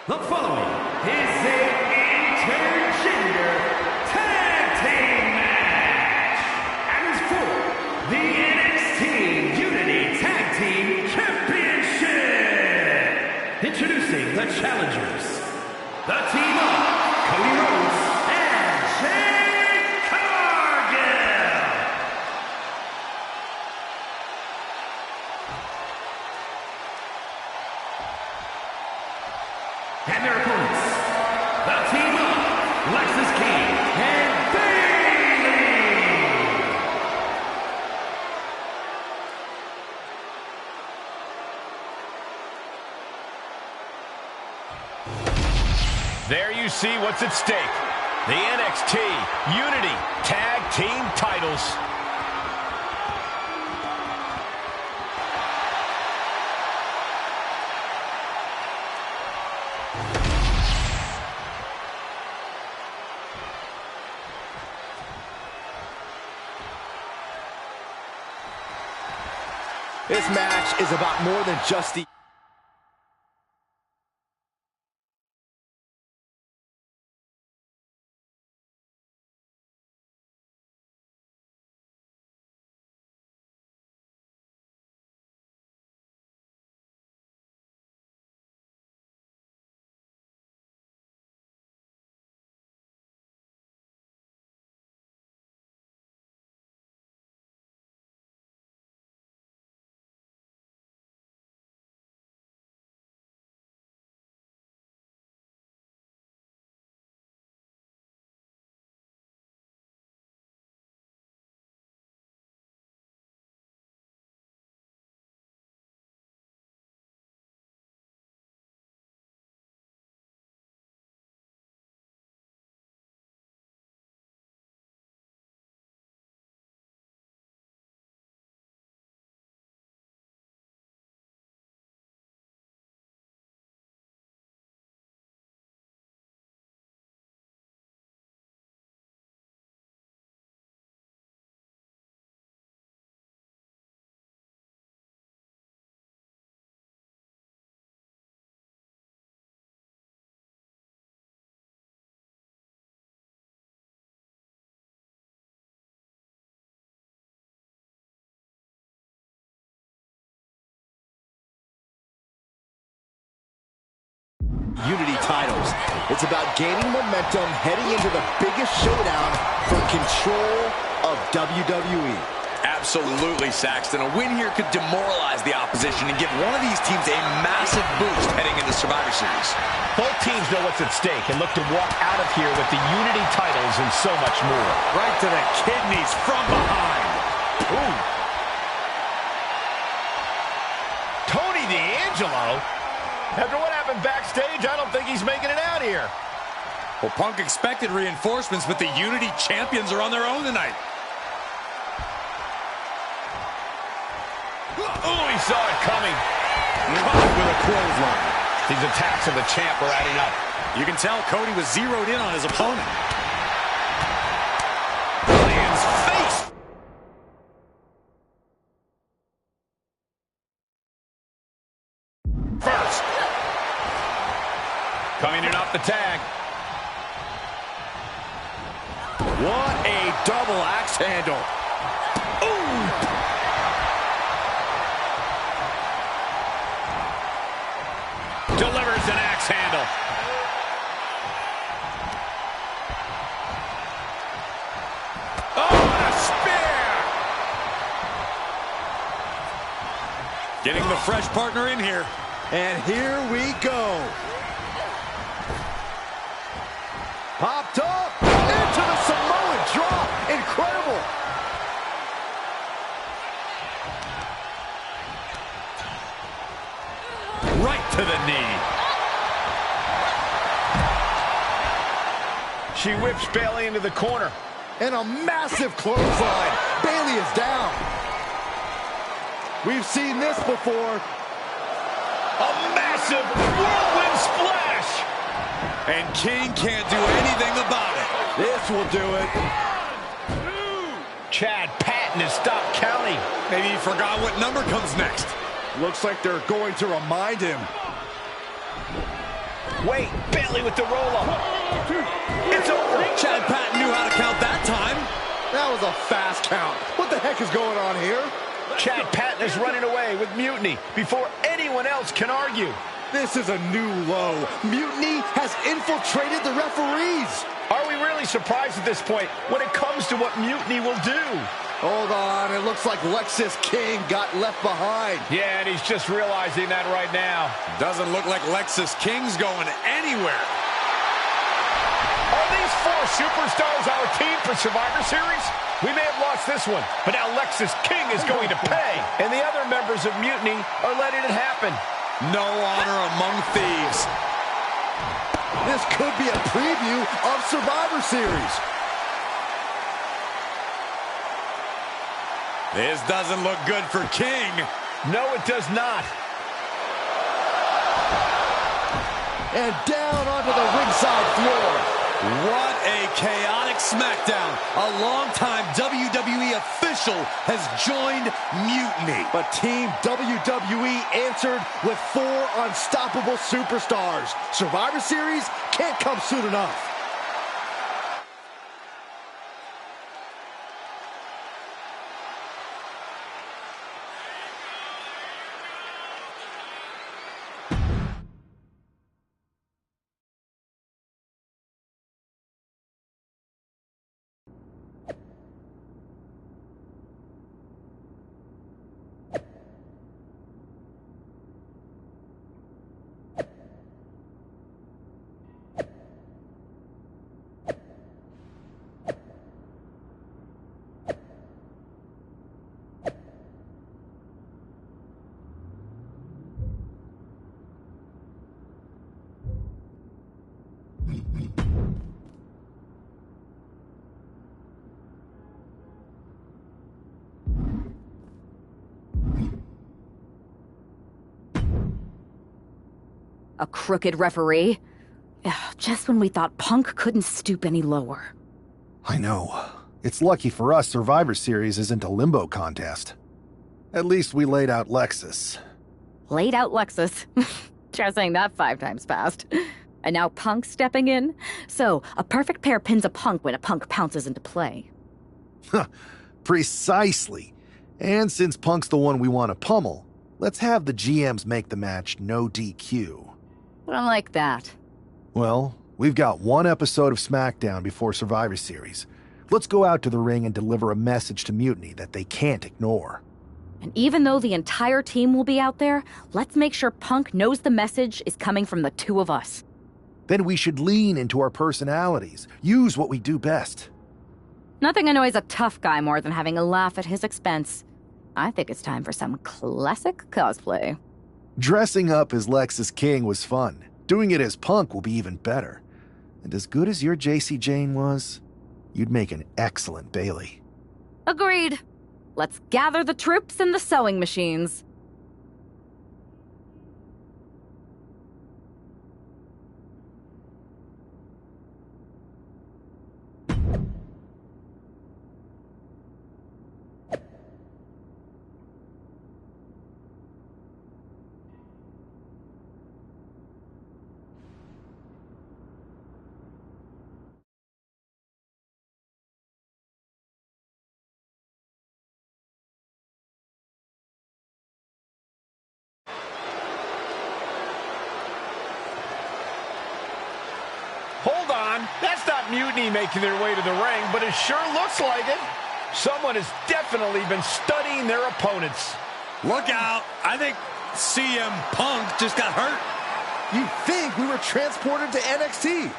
Speaker 3: The following is an intergender tag team match and is for the NXT Unity Tag Team Championship. Introducing the challengers, the team of Cody Rhodes and Jade Cargill. And their opponents, the team of Lexis King and Bayley.
Speaker 1: There you see what's at stake. The NXT Unity Tag Team titles.
Speaker 6: This match is about more than just the... Unity titles. It's about gaining momentum heading into the biggest showdown for control of WWE.
Speaker 2: Absolutely, Saxton. A win here could demoralize the opposition and give one of these teams a massive boost heading into Survivor Series.
Speaker 1: Both teams know what's at stake and look to walk out of here with the Unity titles and so much more.
Speaker 2: Right to the kidneys from behind.
Speaker 1: Ooh. Tony D'Angelo? After what happened backstage, I don't think he's making it out here.
Speaker 2: Well, Punk expected reinforcements, but the Unity champions are on their own tonight.
Speaker 1: Oh, he saw it coming. Caught with a clothesline. These attacks of the champ are adding up.
Speaker 2: You can tell Cody was zeroed in on his opponent.
Speaker 1: up the tag.
Speaker 2: What a double axe handle. Ooh.
Speaker 1: Delivers an axe handle. Oh, and a spear!
Speaker 2: Getting the fresh partner in here. And here we go. Popped up into the Samoan drop. Incredible.
Speaker 1: Right to the knee. She whips Bayley into the corner.
Speaker 6: And a massive clothesline. Bayley is down. We've seen this before.
Speaker 1: A massive whirlwind splash.
Speaker 2: And King can't do anything about it.
Speaker 6: This will do it.
Speaker 1: Chad Patton has stopped counting.
Speaker 2: Maybe he forgot what number comes next.
Speaker 6: Looks like they're going to remind him.
Speaker 1: Wait, Bayley with the roll-up. It's over.
Speaker 2: Chad Patton knew how to count that time.
Speaker 6: That was a fast count. What the heck is going on here?
Speaker 1: Chad Patton is running away with Mutiny before anyone else can argue.
Speaker 6: This is a new low. Mutiny has infiltrated the referees.
Speaker 1: Are we really surprised at this point when it comes to what Mutiny will do?
Speaker 6: Hold on, it looks like Lexis King got left behind.
Speaker 1: Yeah, and he's just realizing that right now.
Speaker 2: Doesn't look like Lexis King's going anywhere.
Speaker 1: Are these four superstars our team for Survivor Series? We may have lost this one, but now Lexis King is going to pay. And the other members of Mutiny are letting it happen.
Speaker 2: No honor among thieves.
Speaker 6: This could be a preview of Survivor Series.
Speaker 2: This doesn't look good for King.
Speaker 1: No, it does not.
Speaker 6: And down onto the ringside floor.
Speaker 2: What a chaotic SmackDown. A longtime WWE official has joined Mutiny.
Speaker 6: But Team WWE answered with 4 unstoppable superstars. Survivor Series can't come soon enough.
Speaker 9: A crooked referee? Ugh, just when we thought Punk couldn't stoop any lower.
Speaker 7: I know. It's lucky for us Survivor Series isn't a limbo contest. At least we laid out Lexus.
Speaker 9: Laid out Lexus. Try saying that 5 times fast. And now Punk's stepping in? So, a perfect pair pins a Punk when a Punk pounces into play.
Speaker 7: Precisely. And since Punk's the one we want to pummel, let's have the GMs make the match no DQ.
Speaker 9: I don't like that.
Speaker 7: Well, we've got 1 episode of SmackDown before Survivor Series. Let's go out to the ring and deliver a message to Mutiny that they can't ignore.
Speaker 9: And even though the entire team will be out there, let's make sure Punk knows the message is coming from the 2 of us.
Speaker 7: Then we should lean into our personalities, use what we do best.
Speaker 9: Nothing annoys a tough guy more than having a laugh at his expense. I think it's time for some classic cosplay.
Speaker 7: Dressing up as Lexis King was fun. Doing it as Punk will be even better. And as good as your JC Jane was, you'd make an excellent Bayley.
Speaker 9: Agreed. Let's gather the troops and the sewing machines.
Speaker 1: on. That's not Mutiny making their way to the ring, but it sure looks like it. Someone has definitely been studying their opponents.
Speaker 2: Look out. I think CM Punk just got hurt.
Speaker 6: You think we were transported to NXT?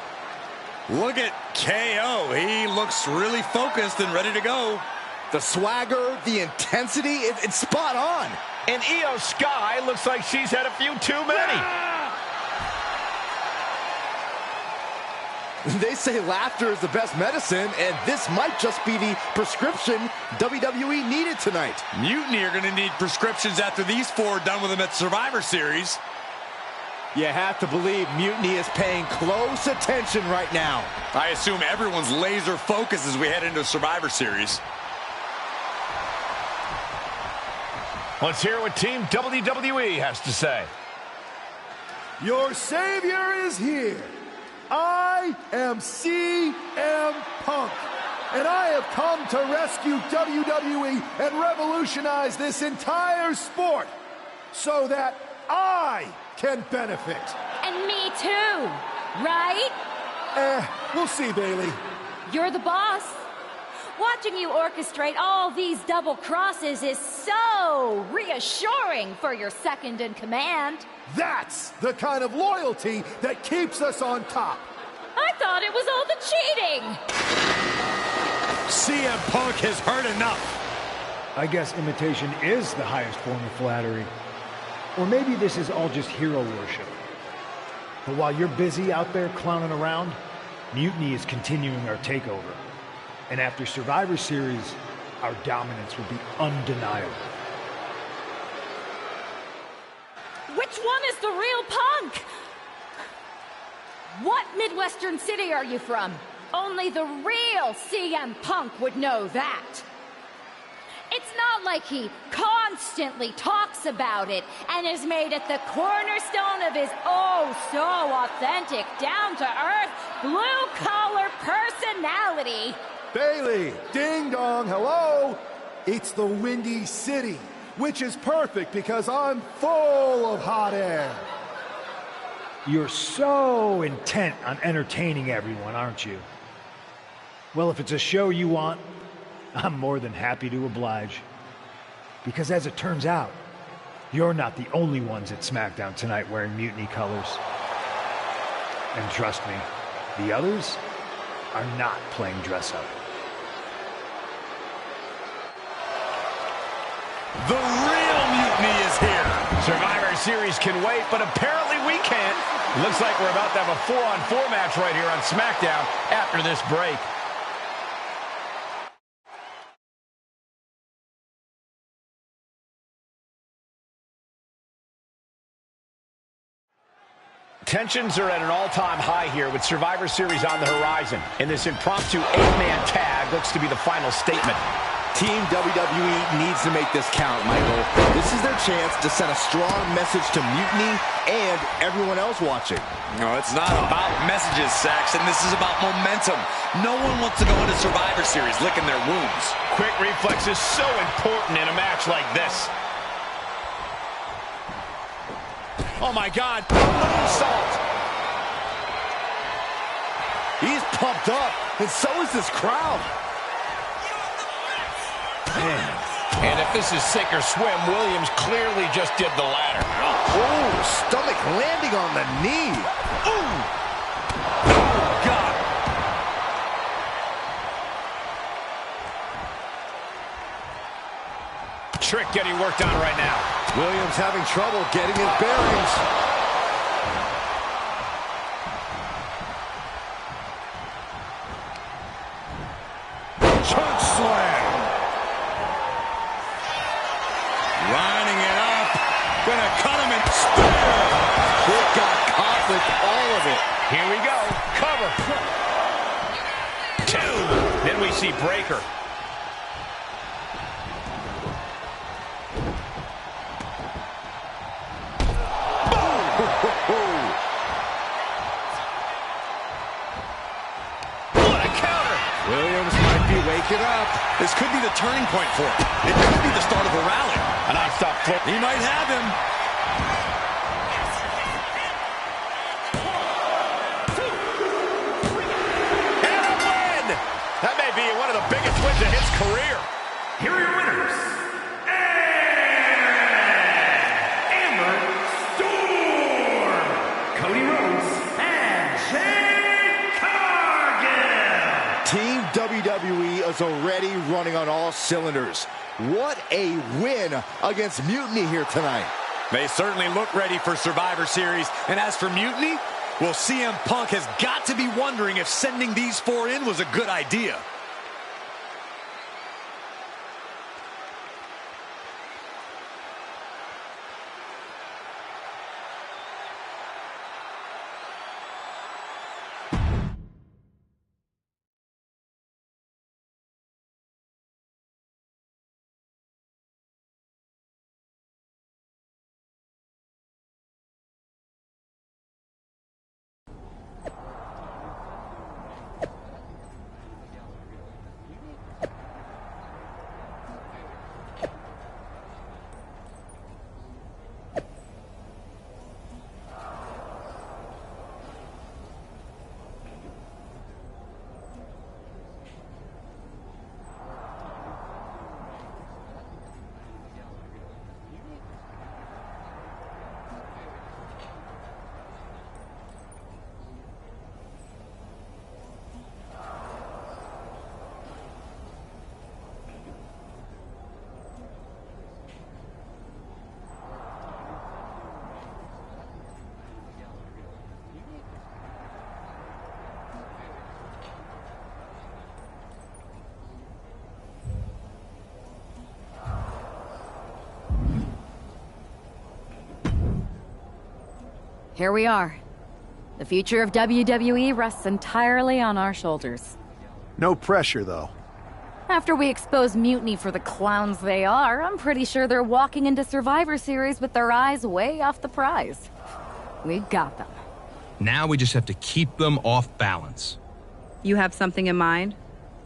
Speaker 2: Look at KO. He looks really focused and ready to go.
Speaker 6: The swagger, the intensity, it's spot on.
Speaker 1: And Io Sky looks like she's had a few too many.
Speaker 6: They say laughter is the best medicine, and this might just be the prescription WWE needed tonight.
Speaker 2: Mutiny are going to need prescriptions after these four are done with them at Survivor Series.
Speaker 6: You have to believe Mutiny is paying close attention right now.
Speaker 2: I assume everyone's laser focused as we head into Survivor Series.
Speaker 1: Let's hear what Team WWE has to say.
Speaker 7: Your savior is here. I am CM Punk, and I have come to rescue WWE and revolutionize this entire sport so that I can benefit.
Speaker 9: And me too, right?
Speaker 7: We'll see, Bailey.
Speaker 9: You're the boss. Watching you orchestrate all these double crosses is so reassuring for your second in command.
Speaker 7: That's the kind of loyalty that keeps us on top.
Speaker 9: I thought it was all the cheating.
Speaker 2: CM Punk has heard enough.
Speaker 13: I guess imitation is the highest form of flattery. Or maybe this is all just hero worship. But while you're busy out there clowning around, Mutiny is continuing our takeover. And after Survivor Series, our dominance will be undeniable.
Speaker 9: Which one is the real Punk? What Midwestern city are you from? Only the real CM Punk would know that. It's not like he constantly talks about it and has made it the cornerstone of his oh-so-authentic, down-to-earth, blue-collar personality.
Speaker 7: Bailey, ding dong, hello. It's the Windy City, which is perfect because I'm full of hot air.
Speaker 13: You're so intent on entertaining everyone, aren't you? Well, if it's a show you want, I'm more than happy to oblige. Because as it turns out, you're not the only ones at SmackDown tonight wearing Mutiny colors. And trust me, the others are not playing dress up.
Speaker 2: The real Mutiny is here.
Speaker 1: Survivor Series can wait, but apparently we can't. Looks like we're about to have a 4-on-4 match right here on SmackDown after this break. Tensions are at an all-time high here with Survivor Series on the horizon. And this impromptu 8-man tag looks to be the final statement.
Speaker 6: Team WWE needs to make this count, Michael. This is their chance to send a strong message to Mutiny and everyone else watching.
Speaker 2: No, it's not about messages, Saxon. This is about momentum. No one wants to go into Survivor Series licking their wounds.
Speaker 1: Quick reflex is so important in a match like this. Oh, my God. Salt.
Speaker 6: He's pumped up, and so is this crowd.
Speaker 1: Man. And if this is sink or swim, Williams clearly just did the latter.
Speaker 6: Oh, stomach landing on the knee.
Speaker 1: Ooh. Oh, God. Trick getting worked on right now.
Speaker 6: Williams having trouble getting his bearings.
Speaker 2: Choke slam. Lining it up. Gonna cut him and spear.
Speaker 6: It got caught with all of it.
Speaker 1: Here we go. Cover. 2. Then we see Breaker. What a counter.
Speaker 6: Williams might be waking up.
Speaker 2: This could be the turning point for him. It could be the start of a rally.
Speaker 1: A non-stop flip.
Speaker 2: He might have him.
Speaker 1: career.
Speaker 3: Here are your winners. Amber Storm, Cody Rhodes, and Jade Cargill.
Speaker 6: Team WWE is already running on all cylinders. What a win against Mutiny here tonight.
Speaker 2: They certainly look ready for Survivor Series. And as for Mutiny, well, CM Punk has got to be wondering if sending these four in was a good idea.
Speaker 14: Here we are. The future of WWE rests entirely on our shoulders.
Speaker 7: No pressure, though.
Speaker 14: After we expose Mutiny for the clowns they are, I'm pretty sure they're walking into Survivor Series with their eyes way off the prize. We've got them.
Speaker 5: Now we just have to keep them off balance.
Speaker 8: You have something in mind?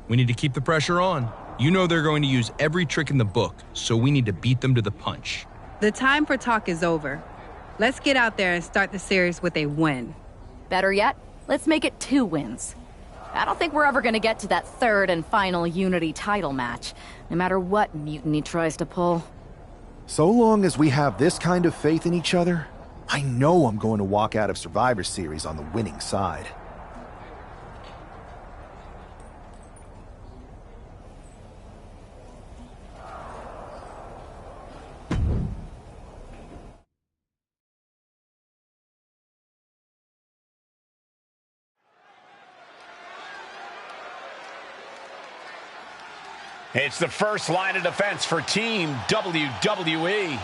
Speaker 5: We need to keep the pressure on. You know they're going to use every trick in the book, so we need to beat them to the punch.
Speaker 8: The time for talk is over. Let's get out there and start the series with a win.
Speaker 14: Better yet, let's make it 2 wins. I don't think we're ever gonna get to that third and final Unity title match, no matter what Mutiny tries to pull.
Speaker 7: So long as we have this kind of faith in each other, I know I'm going to walk out of Survivor Series on the winning side.
Speaker 1: It's the first line of defense for Team WWE.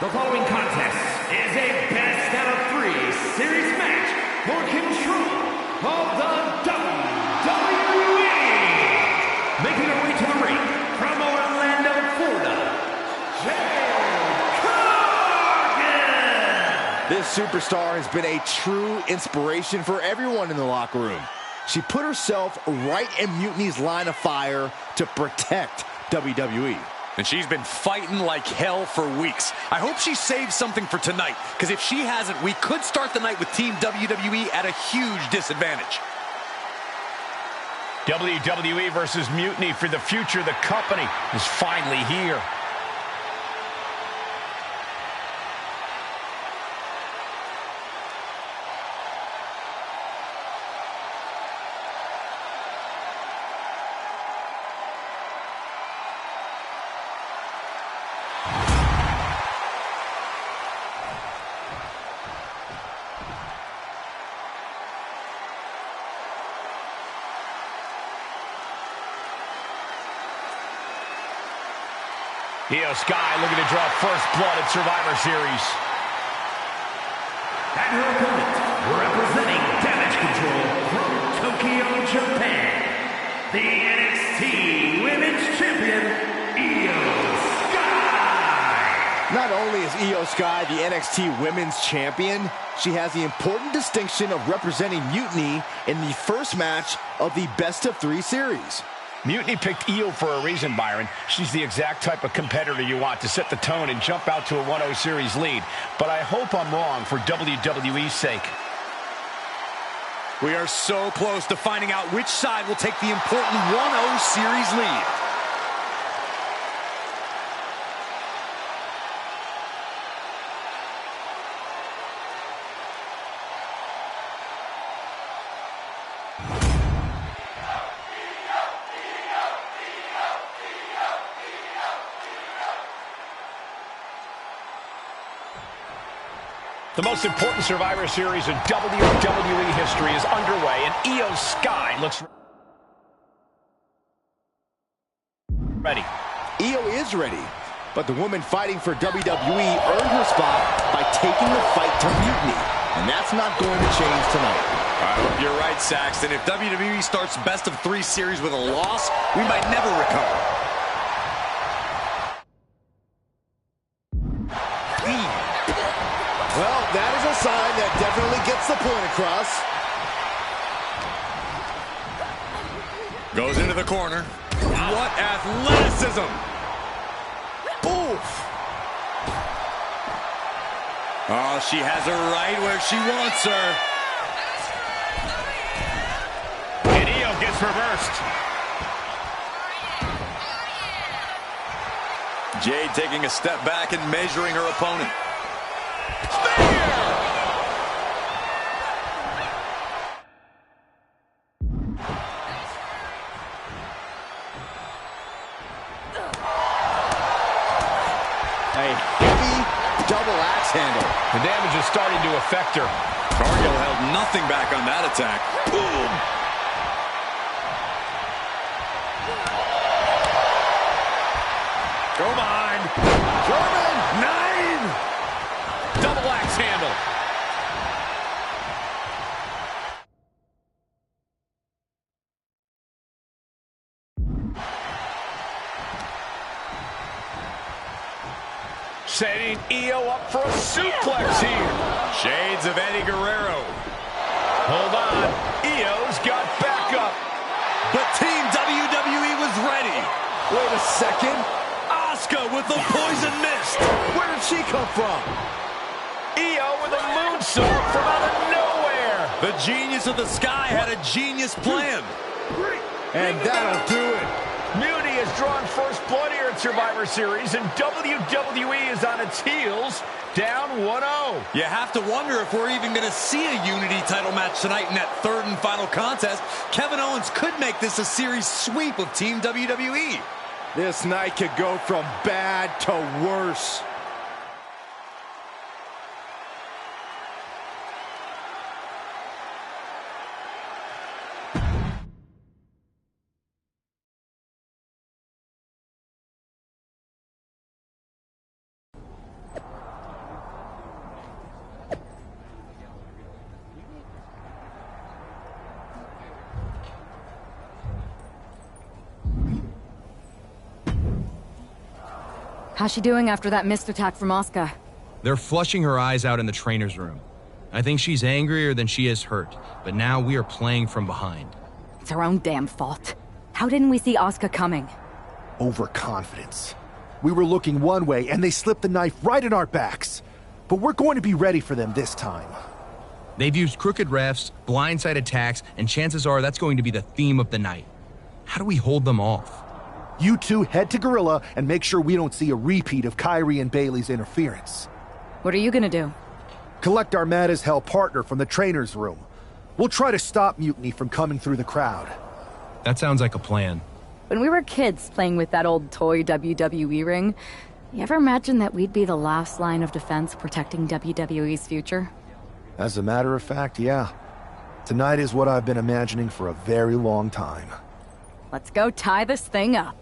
Speaker 3: The following contest is a best out of 3 series match for control of the WWE. Making her way to the ring from Orlando, Florida, Jade Cargill.
Speaker 6: This superstar has been a true inspiration for everyone in the locker room. She put herself right in Mutiny's line of fire to protect WWE.
Speaker 2: And she's been fighting like hell for weeks. I hope she saves something for tonight, because if she hasn't, we could start the night with Team WWE at a huge disadvantage.
Speaker 1: WWE versus Mutiny for the future of the company is finally here. Io Sky looking to draw first blood at Survivor Series.
Speaker 3: And her opponent, representing Damage Control from Tokyo, Japan, the NXT Women's Champion, Io
Speaker 6: Not only is Io Sky the NXT Women's Champion, she has the important distinction of representing Mutiny in the first match of the best-of-3 series.
Speaker 1: Mutiny picked Io for a reason, Byron. She's the exact type of competitor you want to set the tone and jump out to a 1-0 series lead. But I hope I'm wrong for WWE's sake.
Speaker 2: We are so close to finding out which side will take the important 1-0 series lead.
Speaker 1: The most important Survivor Series in WWE history is underway, and Io Sky looks ready.
Speaker 6: Io is ready, but the woman fighting for WWE earned her spot by taking the fight to Mutiny, and that's not going to change tonight.
Speaker 2: I hope you're right, Saxton. If WWE starts best-of-3 series with a loss, we might never recover.
Speaker 6: Well, that is a sign that definitely gets the point across.
Speaker 2: Goes into the corner. What athleticism!
Speaker 6: Oof!
Speaker 2: Oh, she has her right where she wants her.
Speaker 1: And Io gets reversed.
Speaker 2: Jade taking a step back and measuring her opponent.
Speaker 6: A heavy double axe handle.
Speaker 1: The damage is starting to affect her.
Speaker 2: Cargill held nothing back on that attack. Boom!
Speaker 1: Go behind.
Speaker 6: German!
Speaker 1: 9! Double axe handle. Setting Io up for a suplex here.
Speaker 2: Shades of Eddie Guerrero.
Speaker 1: Hold on. Io's got backup.
Speaker 2: But Team WWE was ready.
Speaker 6: Wait a second.
Speaker 2: Asuka with the poison mist.
Speaker 6: Where did she come from?
Speaker 1: Io with a moonsault from out of nowhere.
Speaker 2: The genius of the sky had a genius plan.
Speaker 6: And that'll do it.
Speaker 1: Mutiny has drawn first blood here at Survivor Series, and WWE is on its heels, down 1-0.
Speaker 2: You have to wonder if we're even going to see a Unity title match tonight in that third and final contest. Kevin Owens could make this a series sweep of Team WWE.
Speaker 6: This night could go from bad to worse.
Speaker 14: How's she doing after that missed attack from Asuka?
Speaker 5: They're flushing her eyes out in the trainer's room. I think she's angrier than she is hurt, but now we are playing from behind.
Speaker 14: It's her own damn fault. How didn't we see Asuka coming?
Speaker 7: Overconfidence. We were looking one way, and they slipped the knife right in our backs. But we're going to be ready for them this time.
Speaker 5: They've used crooked refs, blindside attacks, and chances are that's going to be the theme of the night. How do we hold them off?
Speaker 7: You two head to Gorilla and make sure we don't see a repeat of Kyrie and Bailey's interference.
Speaker 14: What are you gonna do?
Speaker 7: Collect our mad-as-hell partner from the trainer's room. We'll try to stop Mutiny from coming through the crowd.
Speaker 5: That sounds like a plan.
Speaker 14: When we were kids playing with that old toy WWE ring, you ever imagine that we'd be the last line of defense protecting WWE's future?
Speaker 7: As a matter of fact, yeah. Tonight is what I've been imagining for a very long time.
Speaker 14: Let's go tie this thing up.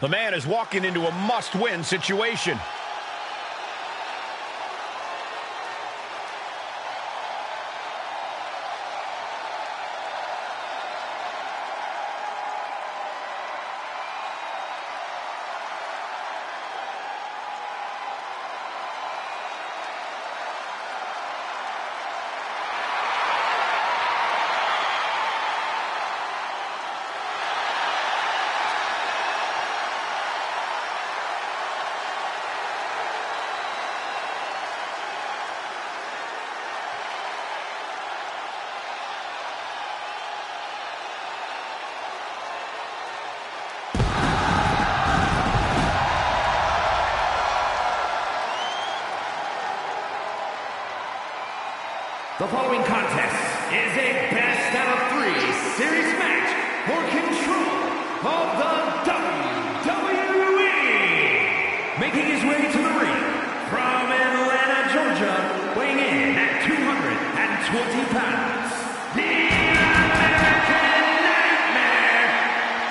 Speaker 1: The man is walking into a must-win situation.
Speaker 3: The following contest is a best-out-of-3 series match for control of the WWE. Making his way to the ring from Atlanta, Georgia, weighing in at 220 pounds, the American Nightmare,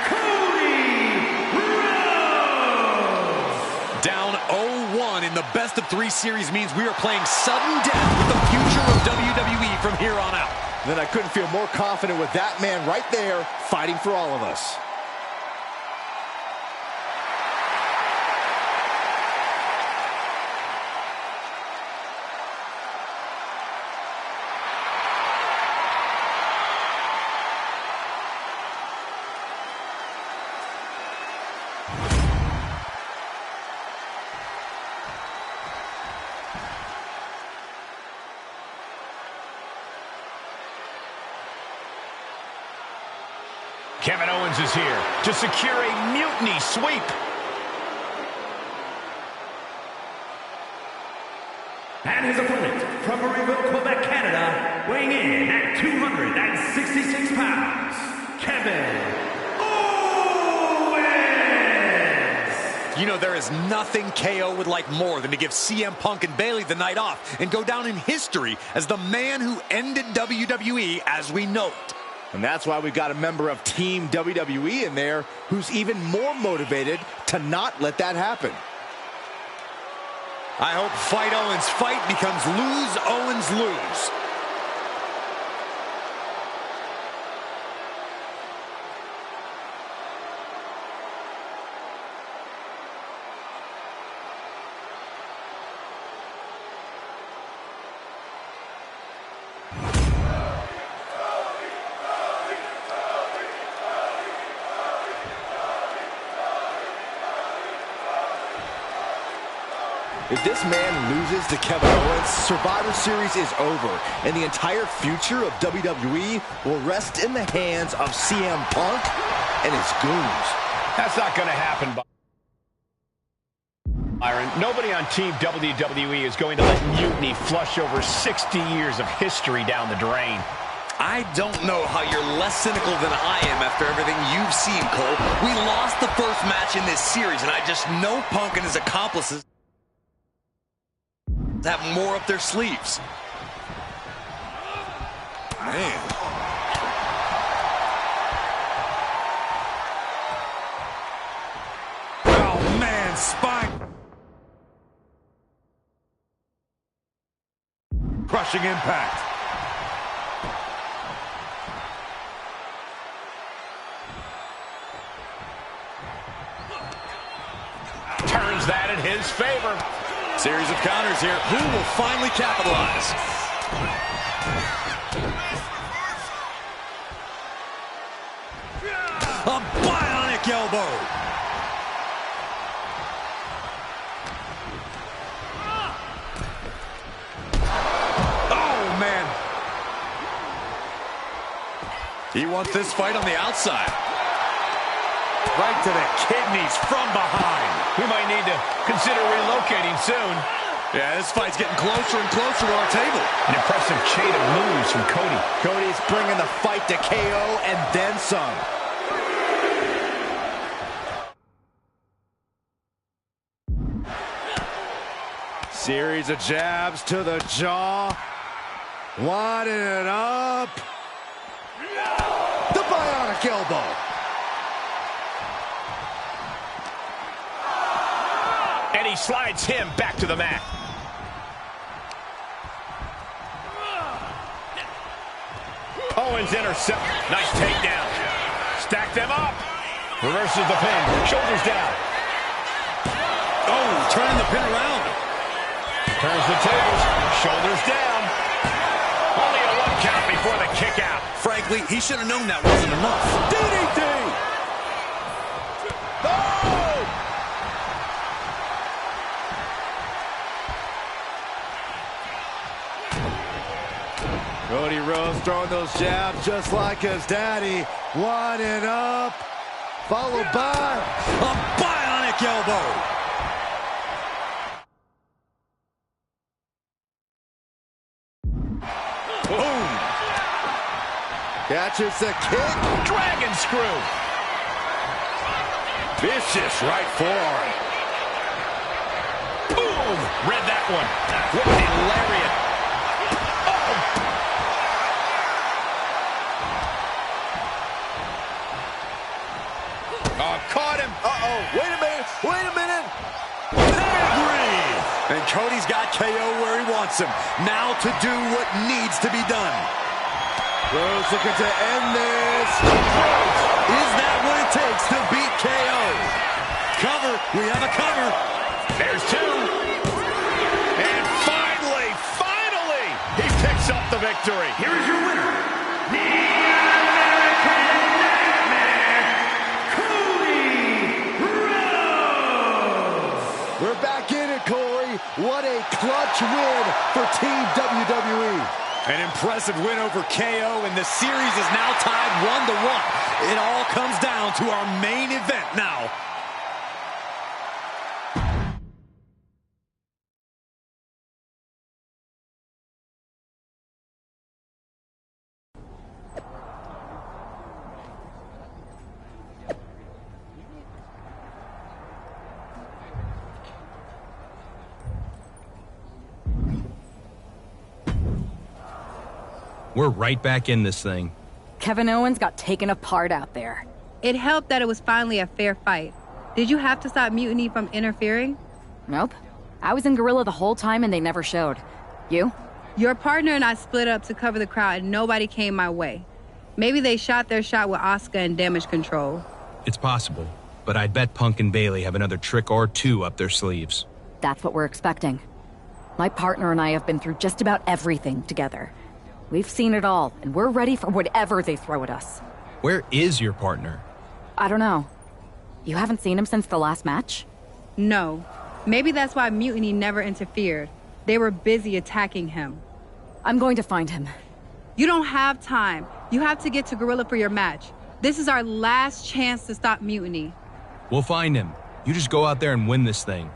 Speaker 3: Cody Rhodes.
Speaker 2: Down 0-1 in the best-of-3 series means we are playing sudden death with the future of WWE from here on out.
Speaker 6: Then I couldn't feel more confident with that man right there fighting for all of us.
Speaker 1: Kevin Owens is here to secure a mutiny sweep.
Speaker 3: And his opponent from Marieville, Quebec, Canada, weighing in at 266 pounds, Kevin Owens!
Speaker 2: You know, there is nothing KO would like more than to give CM Punk and Bayley the night off and go down in history as the man who ended WWE as we know it.
Speaker 6: And that's why we've got a member of Team WWE in there who's even more motivated to not let that happen.
Speaker 2: I hope Fight Owens fight becomes Lose Owens lose.
Speaker 6: If this man loses to Kevin Owens, Survivor Series is over, and the entire future of WWE will rest in the hands of CM Punk and his goons.
Speaker 1: That's not going to happen, Byron. Nobody on Team WWE is going to let mutiny flush over 60 years of history down the drain.
Speaker 2: I don't know how you're less cynical than I am after everything you've seen, Cole. We lost the first match in this series, and I just know Punk and his accomplices have more up their sleeves. Man. Oh, man, spine.
Speaker 13: Crushing impact.
Speaker 1: Turns that in his favor.
Speaker 2: Series of counters here. Who will finally capitalize? A bionic elbow. Oh, man. He wants this fight on the outside.
Speaker 13: Right to the kidneys from behind.
Speaker 1: We might need to consider relocating soon.
Speaker 2: Yeah, this fight's getting closer and closer to our table.
Speaker 1: An impressive chain of moves from Cody.
Speaker 6: Cody's bringing the fight to KO and then some. Series of jabs to the jaw. Winding it up. The bionic elbow.
Speaker 1: And he slides him back to the mat. Owens intercept. Nice takedown. Stack them up. Reverses the pin. Shoulders down.
Speaker 2: Oh, turning the pin around.
Speaker 1: Turns the tables. Shoulders down. Only a 1 count before the kick out.
Speaker 2: Frankly, he should have known that wasn't enough. DDT! Oh! Cody Rhodes throwing those jabs just like his daddy. Winding up. Followed by a bionic elbow. Boom. Catches the kick.
Speaker 1: Dragon screw.
Speaker 2: Vicious right forearm.
Speaker 1: Boom. Read that one. What a lariat.
Speaker 2: Oh, caught him. Uh-oh. Wait a minute. Wait a minute. Pedigree. And Cody's got KO where he wants him. Now to do what needs to be done. Rhodes looking to end this. Is that what it takes to beat KO? Cover. We have a cover.
Speaker 1: There's 2. And finally, he picks up the victory.
Speaker 3: Here is your winner, the American Nightmare, Cody Rhodes.
Speaker 6: We're back in it, Corey. What a clutch win for Team WWE.
Speaker 2: An impressive win over KO, and the series is now tied 1-1. It all comes down to our main event now.
Speaker 5: We're right back in this thing.
Speaker 14: Kevin Owens got taken apart out there.
Speaker 8: It helped that it was finally a fair fight. Did you have to stop Mutiny from interfering?
Speaker 14: Nope. I was in Gorilla the whole time and they never showed. You?
Speaker 8: Your partner and I split up to cover the crowd and nobody came my way. Maybe they shot their shot with Asuka and damage control.
Speaker 5: It's possible, but I'd bet Punk and Bayley have another trick or 2 up their sleeves.
Speaker 14: That's what we're expecting. My partner and I have been through just about everything together. We've seen it all, and we're ready for whatever they throw at us.
Speaker 5: Where is your partner?
Speaker 14: I don't know. You haven't seen him since the last match?
Speaker 8: No. Maybe that's why Mutiny never interfered. They were busy attacking him.
Speaker 14: I'm going to find him.
Speaker 8: You don't have time. You have to get to Gorilla for your match. This is our last chance to stop Mutiny.
Speaker 5: We'll find him. You just go out there and win this thing.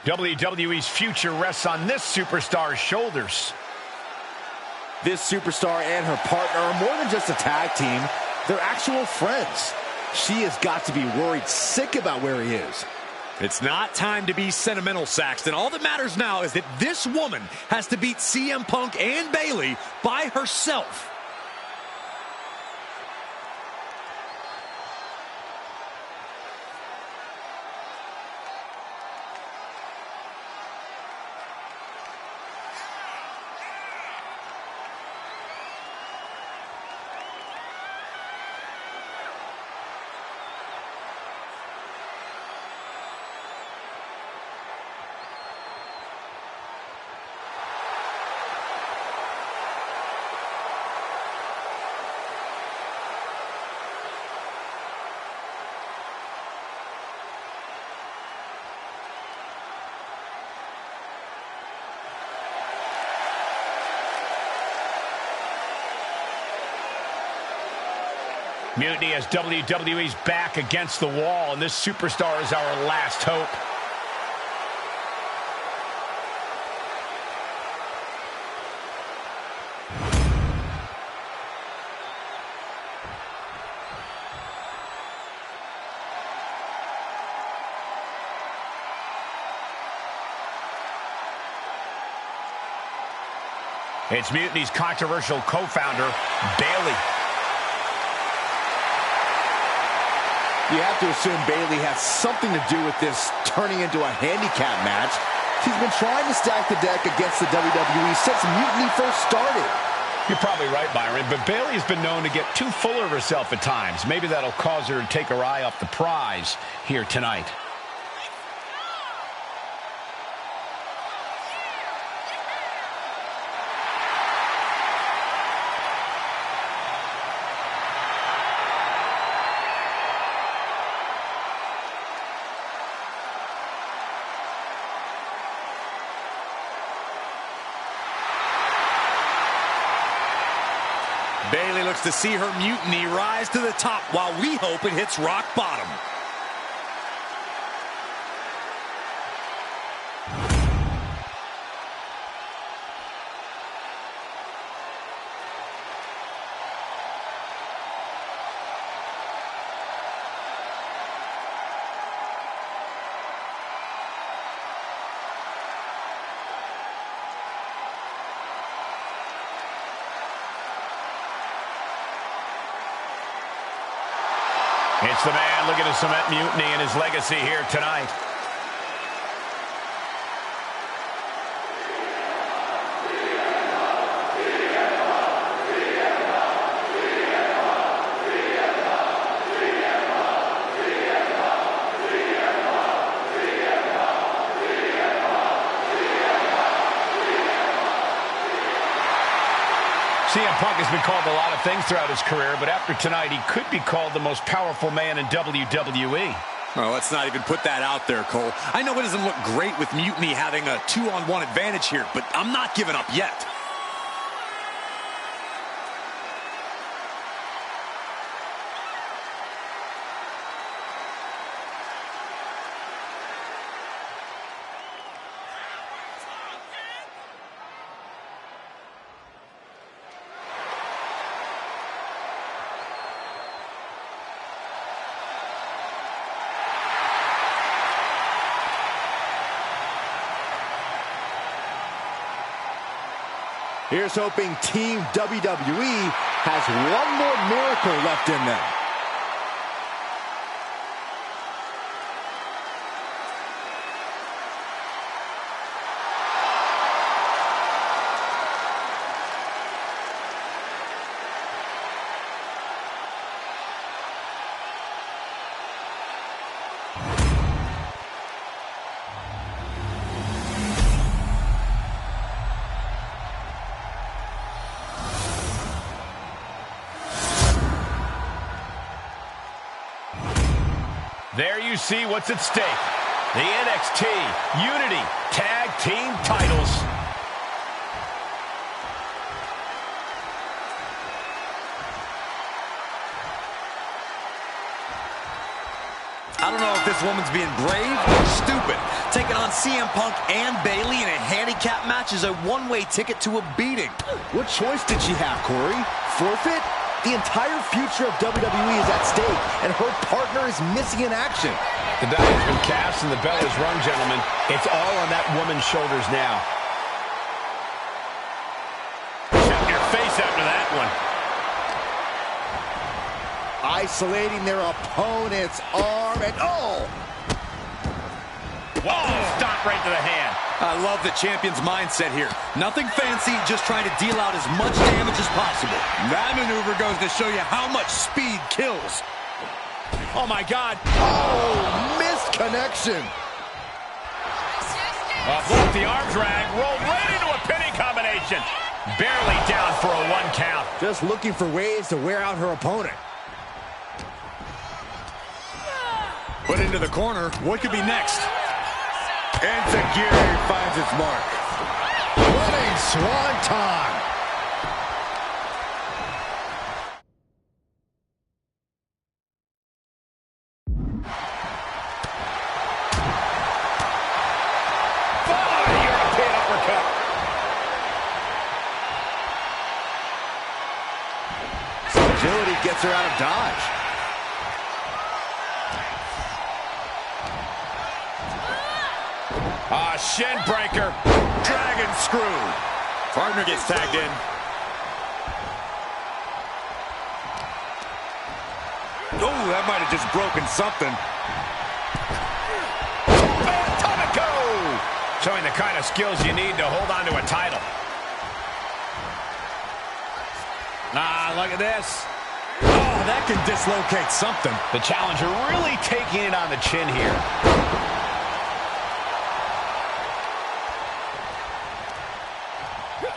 Speaker 1: WWE's future rests on this superstar's shoulders.
Speaker 6: This superstar and her partner are more than just a tag team. They're actual friends. She has got to be worried sick about where he is.
Speaker 2: It's not time to be sentimental, Saxton. All that matters now is that this woman has to beat CM Punk and Bayley by herself.
Speaker 1: Mutiny as WWE's back against the wall, and this superstar is our last hope. It's Mutiny's controversial co-founder, Bayley.
Speaker 6: You have to assume Bayley has something to do with this turning into a handicap match. She's been trying to stack the deck against the WWE since Mutiny first started.
Speaker 1: You're probably right, Byron, but Bayley has been known to get too full of herself at times. Maybe that'll cause her to take her eye off the prize here tonight.
Speaker 2: Bayley looks to see her Mutiny rise to the top while we hope it hits rock bottom.
Speaker 1: It's the man looking to cement Mutiny and his legacy here tonight. CM Punk has been called a lot of things throughout his career, but after tonight, he could be called the most powerful man in WWE.
Speaker 2: Oh, let's not even put that out there, Cole. I know it doesn't look great with Mutiny having a 2-on-1 advantage here, but I'm not giving up yet.
Speaker 6: Here's hoping Team WWE has one more miracle left in them.
Speaker 1: There you see what's at stake. The NXT Unity Tag Team titles.
Speaker 2: I don't know if this woman's being brave or stupid. Taking on CM Punk and Bayley in a handicap match is a one-way ticket to a beating.
Speaker 6: What choice did she have, Corey? Forfeit? The entire future of WWE is at stake, and her partner is missing in action.
Speaker 1: The die has been cast and the bell is rung, gentlemen. It's all on that woman's shoulders now. Shut your face after that one.
Speaker 6: Isolating their opponent's arm, and oh!
Speaker 1: Whoa, stomp right to the hand.
Speaker 2: I love the champion's mindset here. Nothing fancy, just trying to deal out as much damage as possible. That maneuver goes to show you how much speed kills.
Speaker 1: Oh, my God.
Speaker 6: Oh, missed connection.
Speaker 1: Blew up the arm drag, rolled right into a pinning combination. Barely down for a 1 count.
Speaker 6: Just looking for ways to wear out her opponent.
Speaker 2: Put into the corner. What could be next? Enziguri finds its mark.
Speaker 6: Running swanton.
Speaker 1: European uppercut.
Speaker 6: Agility gets her out of dodge.
Speaker 1: Shin breaker.
Speaker 2: Dragon screw. Partner gets tagged in. Oh, that might have just broken something.
Speaker 1: Atomico! Showing the kind of skills you need to hold on to a title. Ah, look at this.
Speaker 2: Oh, that can dislocate something.
Speaker 1: The challenger really taking it on the chin here.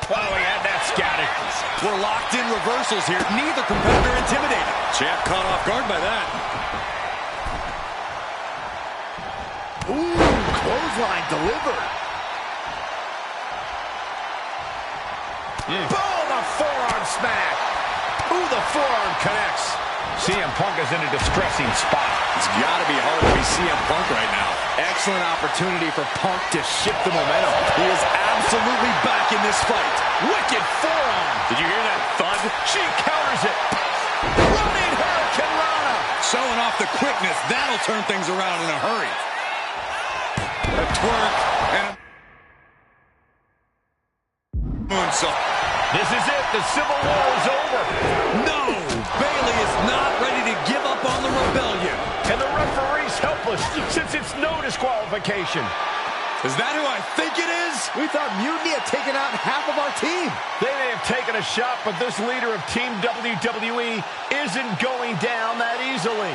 Speaker 1: Oh, he had that scouted.
Speaker 2: We're locked in reversals here. Neither competitor intimidated. Champ caught off guard by that.
Speaker 6: Ooh, clothesline delivered.
Speaker 1: Boom, a forearm smack. Ooh, the forearm connects. CM Punk is in a distressing spot.
Speaker 2: It's got to be hard to be CM Punk right now.
Speaker 6: Excellent opportunity for Punk to shift the momentum. He is absolutely back in this fight.
Speaker 1: Wicked forearm.
Speaker 2: Did you hear that thud?
Speaker 1: She counters it. Running Hurricane Rana.
Speaker 2: Showing off the quickness. That'll turn things around in a hurry. A twerk and a moonsault.
Speaker 1: This is it. The Civil War is over.
Speaker 2: No! Bayley is not ready to give up on the rebellion.
Speaker 1: And the referee's helpless since it's no disqualification.
Speaker 2: Is that who I think it is?
Speaker 6: We thought Mutiny had taken out half of our team.
Speaker 1: They may have taken a shot, but this leader of Team WWE isn't going down that easily.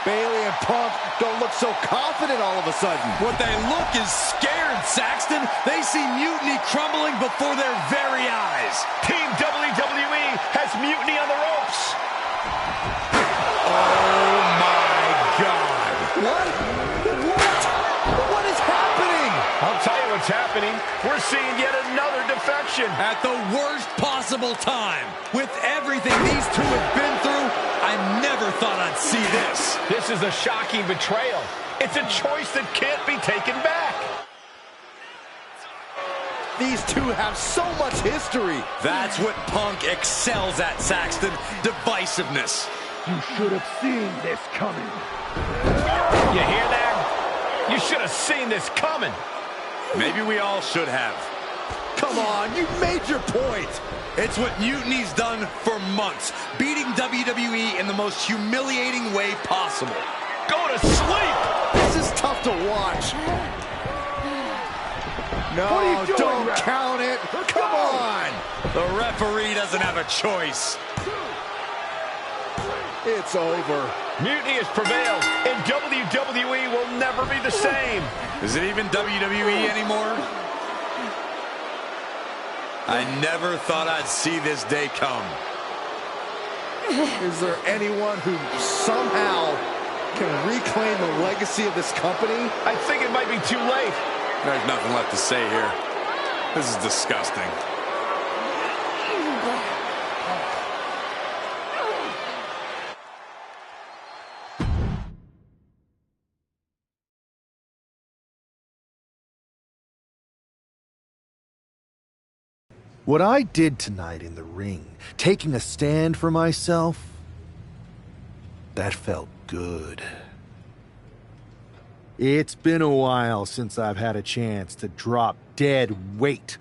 Speaker 6: Bayley and Punk don't look so confident all of a sudden.
Speaker 2: What they look is scared, Saxton. They see Mutiny crumbling before their very eyes.
Speaker 1: Team WWE has Mutiny on the ropes.
Speaker 2: Oh, my God.
Speaker 6: What? What is happening?
Speaker 1: I'll tell you what's happening. We're seeing yet another defection.
Speaker 2: At the worst possible time. With everything these two have been through, I never thought I'd see this.
Speaker 1: This is a shocking betrayal. It's a choice that can't be taken back.
Speaker 6: These two have so much history.
Speaker 2: That's what Punk excels at, Saxton. Divisiveness.
Speaker 13: You should have seen this coming.
Speaker 1: You hear that? You should have seen this coming.
Speaker 2: Maybe we all should have.
Speaker 6: Come on, you made your point.
Speaker 2: It's what Mutiny's done for months, beating WWE in the most humiliating way possible.
Speaker 1: Go to sleep!
Speaker 6: This is tough to watch. No, don't count it. Come on.
Speaker 2: The referee doesn't have a choice.
Speaker 6: It's over.
Speaker 1: Mutiny has prevailed, and WWE will never be the same.
Speaker 2: Is it even WWE anymore? I never thought I'd see this day come.
Speaker 6: Is there anyone who somehow can reclaim the legacy of this company?
Speaker 1: I think it might be too late.
Speaker 2: There's nothing left to say here. This is disgusting.
Speaker 7: What I did tonight in the ring, taking a stand for myself, that felt good. It's been a while since I've had a chance to drop dead weight.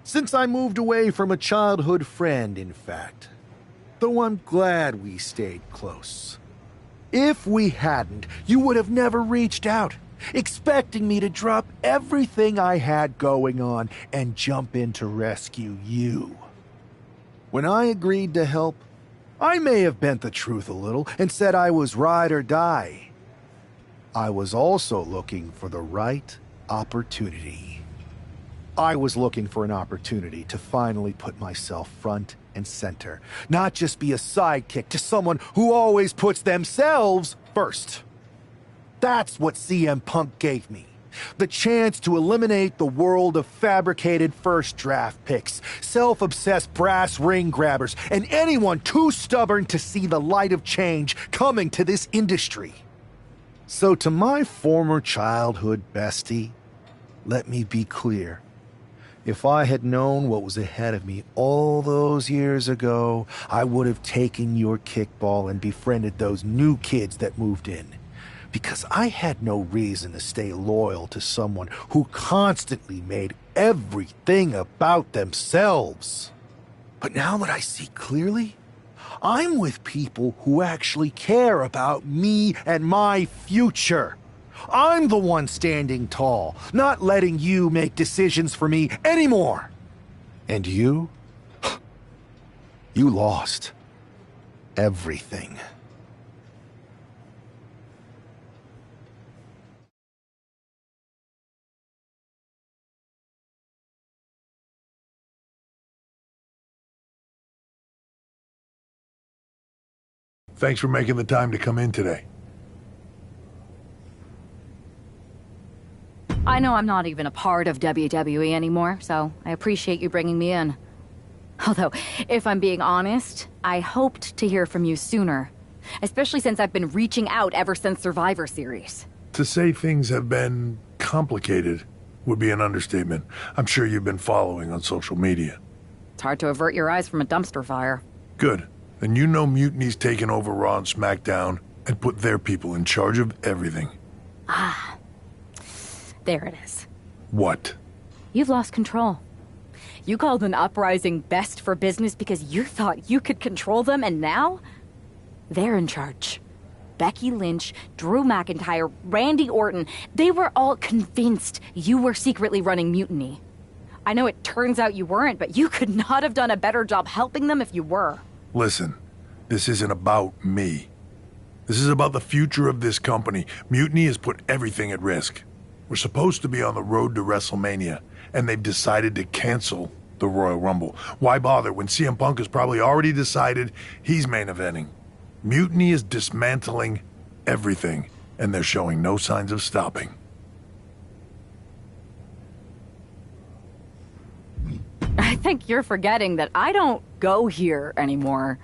Speaker 7: Since I moved away from a childhood friend, in fact. Though I'm glad we stayed close. If we hadn't, you would have never reached out, expecting me to drop everything I had going on and jump in to rescue you. When I agreed to help, I may have bent the truth a little and said I was ride or die. I was also looking for the right opportunity. I was looking for an opportunity to finally put myself front and center, not just be a sidekick to someone who always puts themselves first. That's what CM Punk gave me. The chance to eliminate the world of fabricated first draft picks, self-obsessed brass ring grabbers, and anyone too stubborn to see the light of change coming to this industry. So to my former childhood bestie, let me be clear. If I had known what was ahead of me all those years ago, I would have taken your kickball and befriended those new kids that moved in. because I had no reason to stay loyal to someone who constantly made everything about themselves. But now that I see clearly, I'm with people who actually care about me and my future. I'm the one standing tall, not letting you make decisions for me anymore. And you? You lost everything.
Speaker 15: Thanks for making the time to come in today.
Speaker 14: I know I'm not even a part of WWE anymore, so I appreciate you bringing me in. Although, if I'm being honest, I hoped to hear from you sooner. Especially since I've been reaching out ever since Survivor Series.
Speaker 15: To say things have been complicated would be an understatement. I'm sure you've been following on social media.
Speaker 14: It's hard to avert your eyes from a dumpster fire.
Speaker 15: Good. Then you know Mutiny's taken over Raw and SmackDown and put their people in charge of everything.
Speaker 14: Ah. There it is.
Speaker 15: What?
Speaker 14: You've lost control. You called an uprising best for business because you thought you could control them, and now they're in charge. Becky Lynch, Drew McIntyre, Randy Orton, they were all convinced you were secretly running Mutiny. I know it turns out you weren't, but you could not have done a better job helping them if you were.
Speaker 15: Listen, this isn't about me. This is about the future of this company. Mutiny has put everything at risk. We're supposed to be on the road to WrestleMania, and they've decided to cancel the Royal Rumble. Why bother when CM Punk has probably already decided he's main eventing? Mutiny is dismantling everything, and they're showing no signs of stopping.
Speaker 14: I think you're forgetting that I don't go here anymore.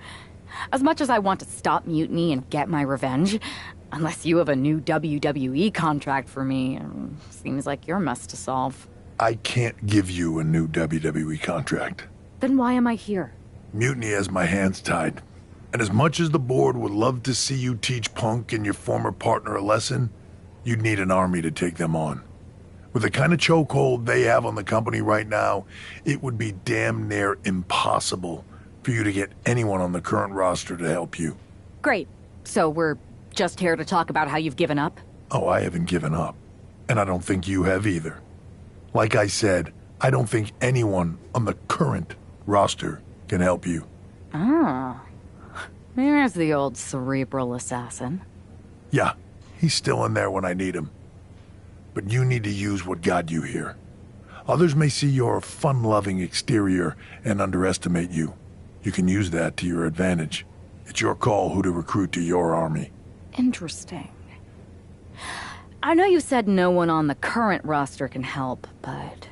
Speaker 14: As much as I want to stop Mutiny and get my revenge, unless you have a new WWE contract for me, seems like your mess to solve.
Speaker 15: I can't give you a new WWE contract.
Speaker 14: Then why am I here?
Speaker 15: Mutiny has my hands tied. And as much as the board would love to see you teach Punk and your former partner a lesson, you'd need an army to take them on. With the kind of chokehold they have on the company right now, it would be damn near impossible for you to get anyone on the current roster to help you.
Speaker 14: Great. So we're just here to talk about how you've given up?
Speaker 15: Oh, I haven't given up. And I don't think you have either. Like I said, I don't think anyone on the current roster can help you.
Speaker 14: Oh. There's the old cerebral assassin.
Speaker 15: Yeah, he's still in there when I need him. But you need to use what got you here. Others may see your fun-loving exterior and underestimate you. You can use that to your advantage. It's your call who to recruit to your army.
Speaker 14: Interesting. I know you said no one on the current roster can help, but...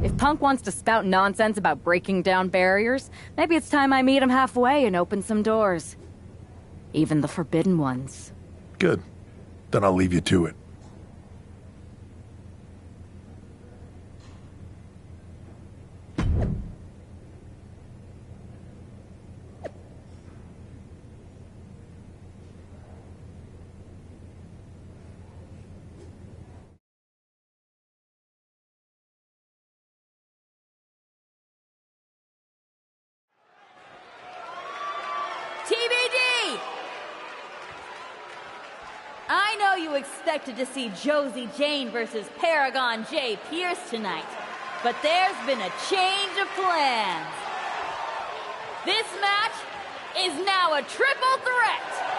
Speaker 14: if Punk wants to spout nonsense about breaking down barriers, maybe it's time I meet him halfway and open some doors. Even the forbidden ones.
Speaker 15: Good. Then I'll leave you to it.
Speaker 16: TBD! I know you expected to see Josie Jane versus Paragon J. Pierce tonight, but there's been a change of plans. This match is now a triple threat.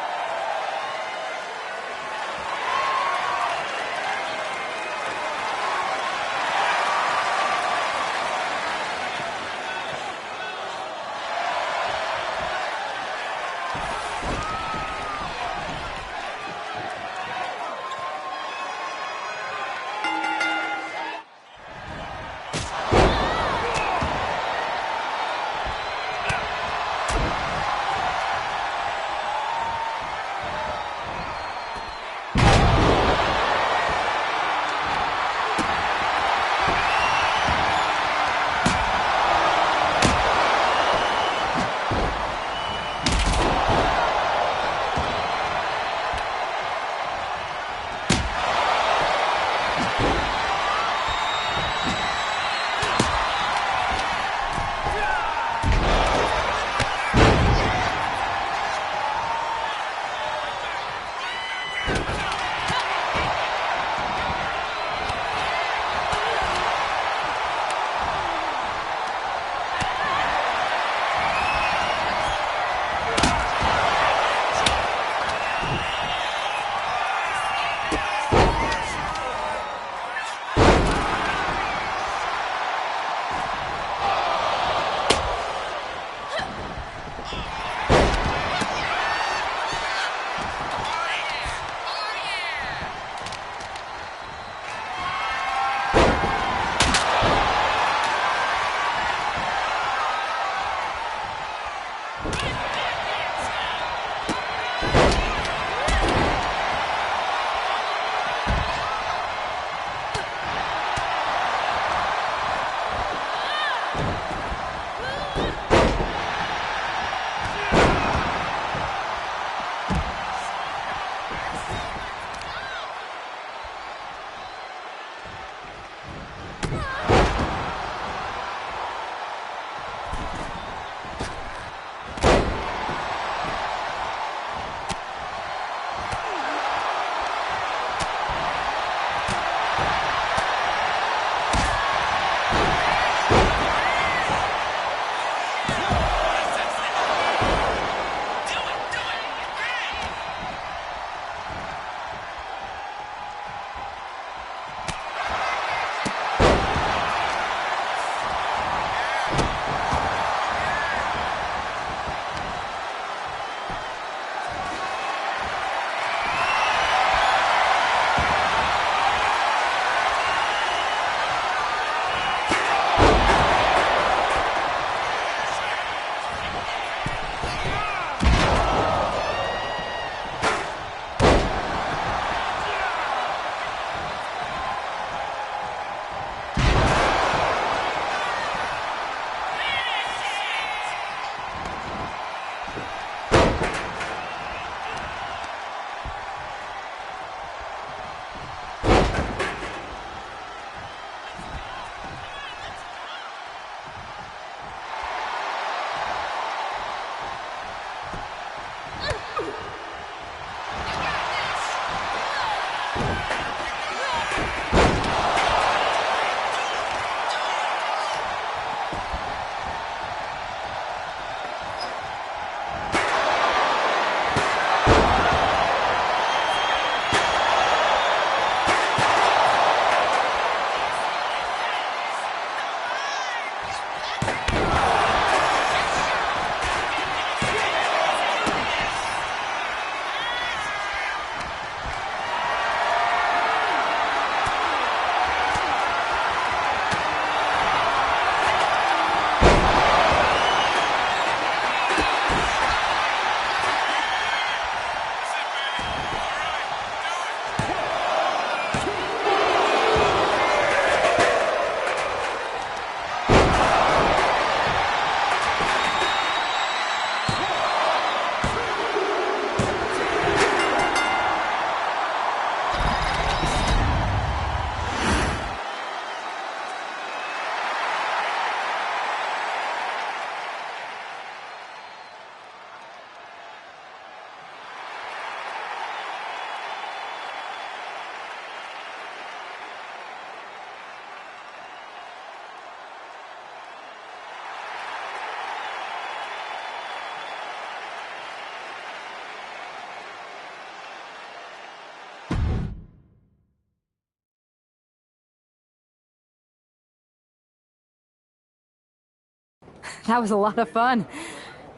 Speaker 14: That was a lot of fun.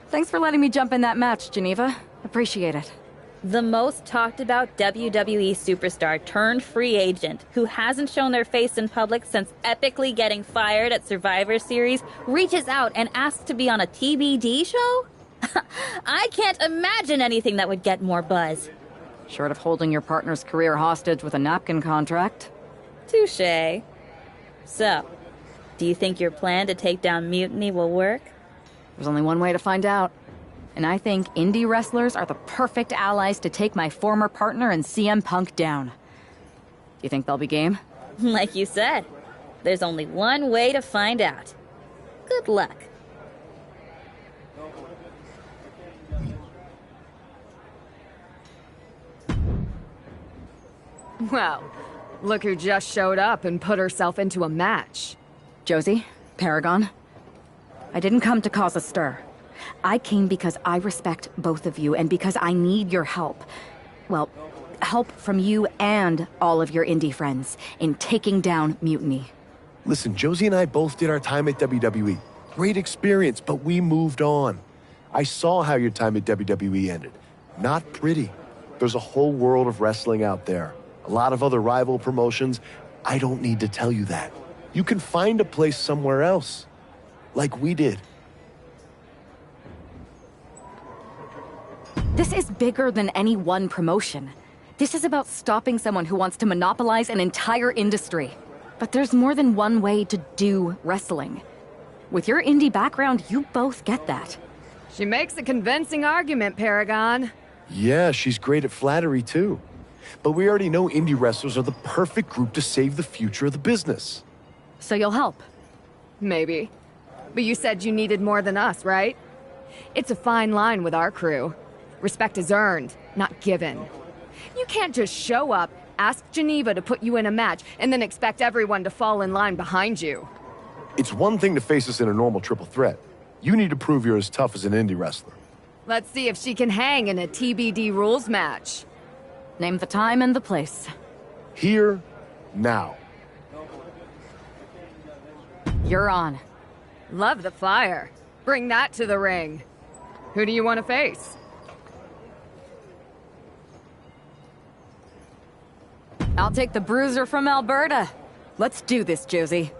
Speaker 14: Thanks for letting me jump in that match, Geneva. Appreciate it.
Speaker 16: The most talked about WWE superstar turned free agent who hasn't shown their face in public since epically getting fired at Survivor Series reaches out and asks to be on a TBD show? I can't imagine anything that would get more buzz.
Speaker 14: Short of holding your partner's career hostage with a napkin contract.
Speaker 16: Touché. So, do you think your plan to take down Mutiny will work?
Speaker 14: There's only one way to find out. And I think indie wrestlers are the perfect allies to take my former partner and CM Punk down. Do you think they'll be game?
Speaker 16: Like you said, there's only one way to find out. Good luck.
Speaker 17: Well, look who just showed up and put herself into a match.
Speaker 14: Josie, Paragon, I didn't come to cause a stir. I came because I respect both of you and because I need your help. Well, help from you and all of your indie friends in taking down Mutiny.
Speaker 18: Listen, Josie and I both did our time at WWE. Great experience, but we moved on. I saw how your time at WWE ended. Not pretty. There's a whole world of wrestling out there. A lot of other rival promotions. I don't need to tell you that. You can find a place somewhere else. Like we did.
Speaker 14: This is bigger than any one promotion. This is about stopping someone who wants to monopolize an entire industry. But there's more than one way to do wrestling. With your indie background, you both get that.
Speaker 17: She makes a convincing argument, Paragon.
Speaker 18: Yeah, she's great at flattery too. But we already know indie wrestlers are the perfect group to save the future of the business.
Speaker 14: So you'll help?
Speaker 17: Maybe. But you said you needed more than us, right? It's a fine line with our crew. Respect is earned, not given. You can't just show up, ask Geneva to put you in a match, and then expect everyone to fall in line behind you.
Speaker 18: It's one thing to face us in a normal triple threat. You need to prove you're as tough as an indie wrestler.
Speaker 17: Let's see if she can hang in a TBD rules match.
Speaker 14: Name the time and the place.
Speaker 18: Here, now.
Speaker 14: You're on.
Speaker 17: Love the fire. Bring that to the ring. Who do you want to face?
Speaker 14: I'll take the bruiser from Alberta. Let's do this, Josie.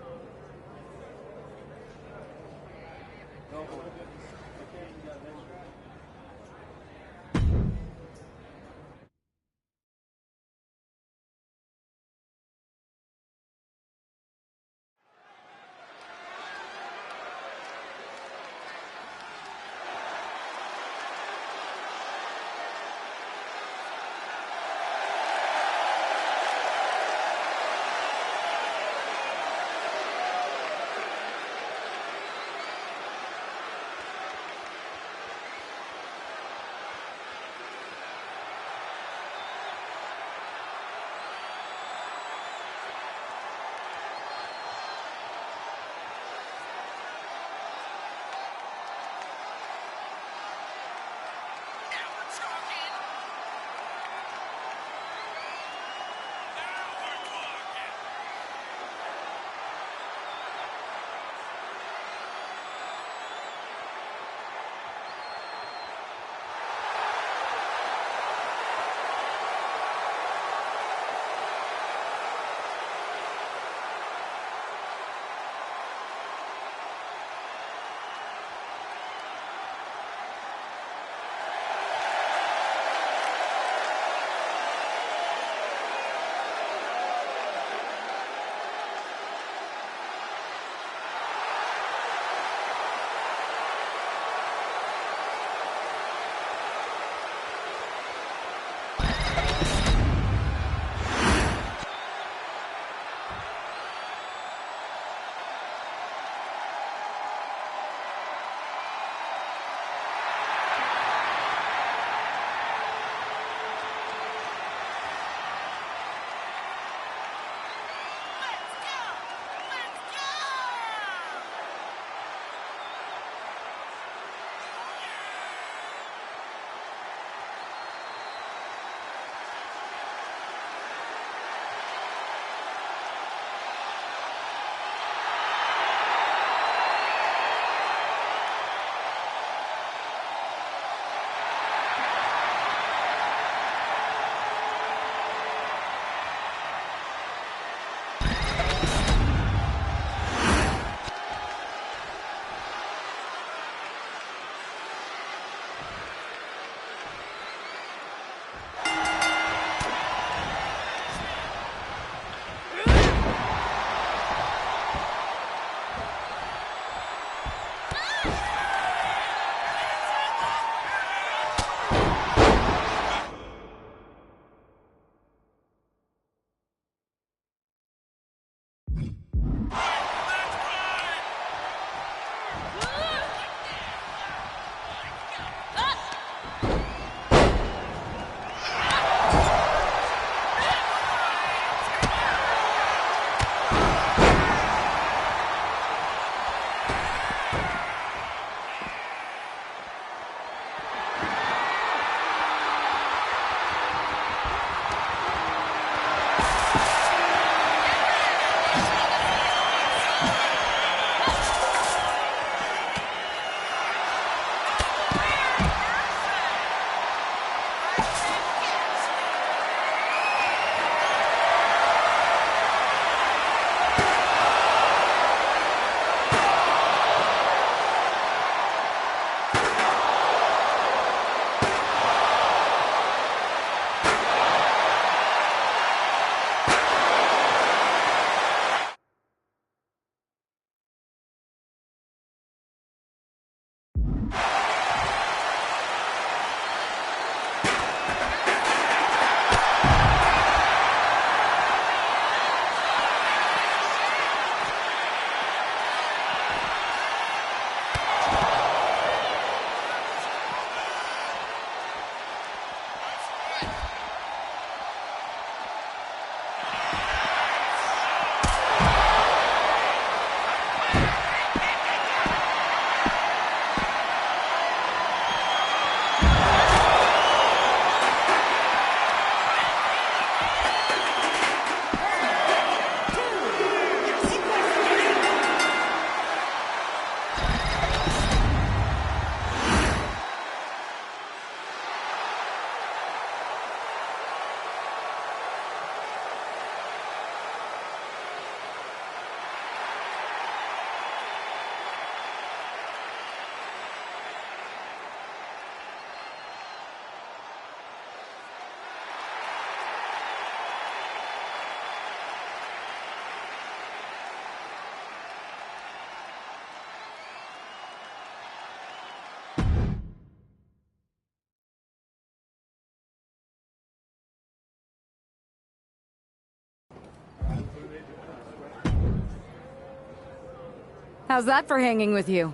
Speaker 14: How's that for hanging with you?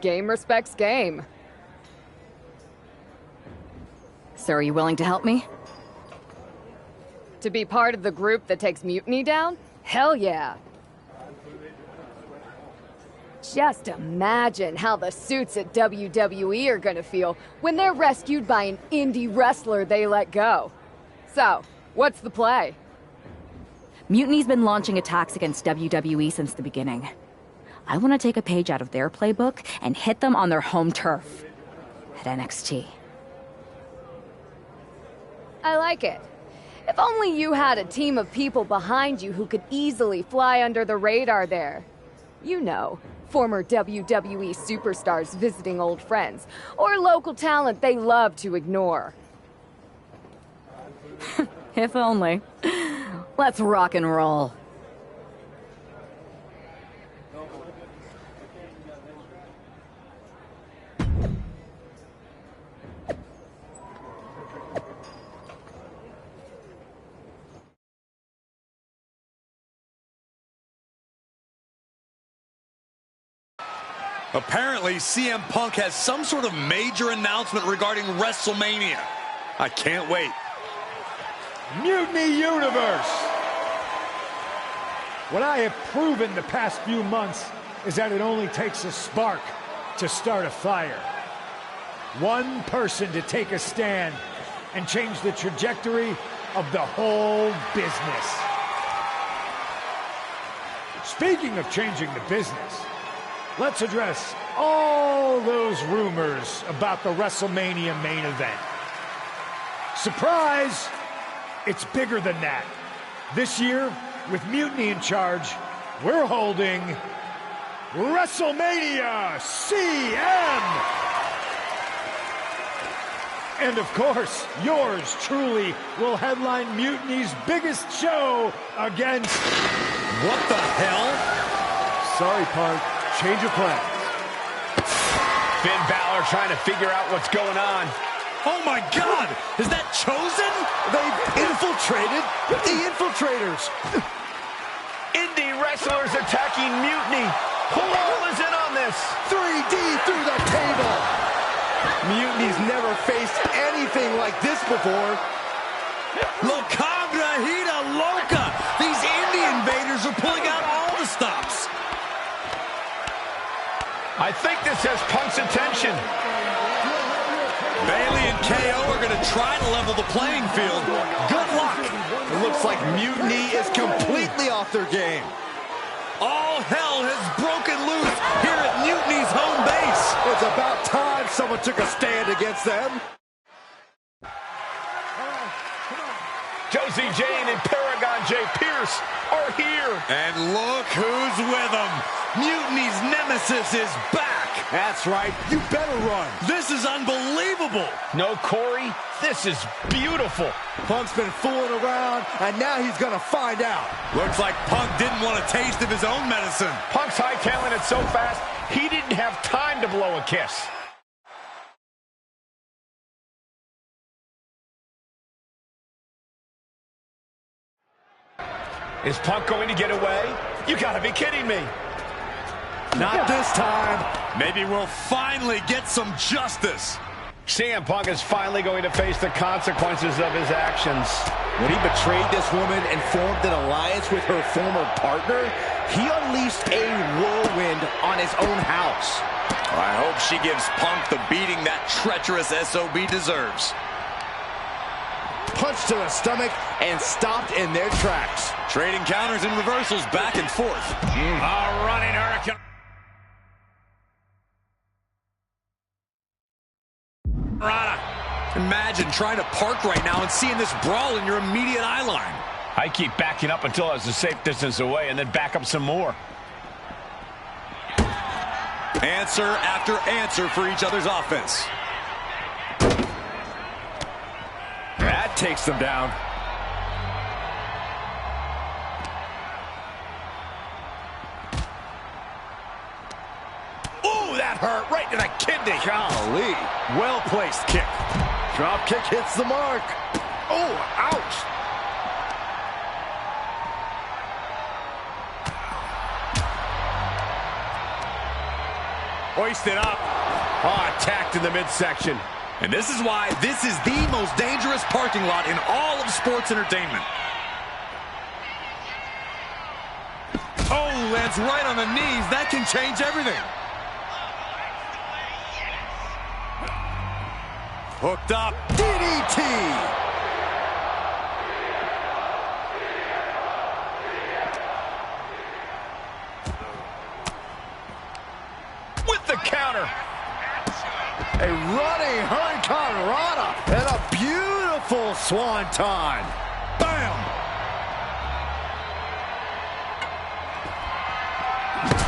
Speaker 17: Game respects game.
Speaker 14: So are you willing to help me?
Speaker 17: To be part of the group that takes Mutiny down? Hell yeah. Just imagine how the suits at WWE are gonna feel when they're rescued by an indie wrestler they let go. So, what's the play?
Speaker 14: Mutiny's been launching attacks against WWE since the beginning. I want to take a page out of their playbook and hit them on their home turf at NXT.
Speaker 17: I like it. If only you had a team of people behind you who could easily fly under the radar there. You know, former WWE superstars visiting old friends, or local talent they love to ignore.
Speaker 14: If only. Let's rock and roll.
Speaker 2: Apparently, CM Punk has some sort of major announcement regarding WrestleMania. I can't wait.
Speaker 13: Mutiny Universe! What I have proven the past few months is that it only takes a spark to start a fire. One person to take a stand and change the trajectory of the whole business. Speaking of changing the business, let's address all those rumors about the WrestleMania main event. Surprise! It's bigger than that. This year, with Mutiny in charge, we're holding WrestleMania CM! And of course, yours truly will headline Mutiny's biggest show against...
Speaker 2: What the hell?
Speaker 13: Sorry, Punk. Change of plans.
Speaker 1: Finn Balor trying to figure out what's going on.
Speaker 2: Oh my God! Is that Chosen?
Speaker 6: They've infiltrated the infiltrators.
Speaker 1: Indie wrestlers attacking Mutiny. Who all is in on this?
Speaker 6: 3D through the table. Mutiny's never faced anything like this before.
Speaker 2: Locabra Hida Loca! These indie invaders are pulling out all the stops.
Speaker 1: I think this has Punk's attention.
Speaker 2: Bailey and KO are going to try to level the playing field. Good luck.
Speaker 6: It looks like Mutiny is completely off their game.
Speaker 2: All hell has broken loose here at Mutiny's home base.
Speaker 6: It's about time someone took a stand against them.
Speaker 1: Josie Jane and Paragon J. Pierce are here.
Speaker 2: And look who's with them. Mutiny's nemesis is back.
Speaker 6: That's right. You better run.
Speaker 2: This is unbelievable.
Speaker 1: No, Corey, this is beautiful.
Speaker 6: Punk's been fooling around, and now he's going to find out.
Speaker 2: Looks like Punk didn't want a taste of his own medicine.
Speaker 1: Punk's hightailing it so fast, he didn't have time to blow a kiss. Is Punk going to get away? You gotta be kidding me.
Speaker 2: Not this time. Maybe we'll finally get some justice.
Speaker 1: CM Punk is finally going to face the consequences of his actions.
Speaker 6: When he betrayed this woman and formed an alliance with her former partner, he unleashed a whirlwind on his own house.
Speaker 2: I hope she gives Punk the beating that treacherous SOB deserves.
Speaker 6: Punch to the stomach and stopped in their tracks.
Speaker 2: Trading counters and reversals back and forth.
Speaker 1: A running hurricane.
Speaker 2: Imagine trying to park right now and seeing this brawl in your immediate eye line.
Speaker 1: I keep backing up until I was a safe distance away and then back up some more.
Speaker 2: Answer after answer for each other's offense.
Speaker 6: That takes them down.
Speaker 1: Ooh, that hurt right to the kidney.
Speaker 6: Golly. Well-placed kick. Drop kick hits the mark. Oh, ouch.
Speaker 2: Hoisted up.
Speaker 1: Oh, attacked in the midsection.
Speaker 2: And this is why this is the most dangerous parking lot in all of sports entertainment. Oh, lands right on the knees. That can change everything. Hooked up. DDT.
Speaker 1: With the counter.
Speaker 6: A running Hurricane Rana and a beautiful swanton. Bam!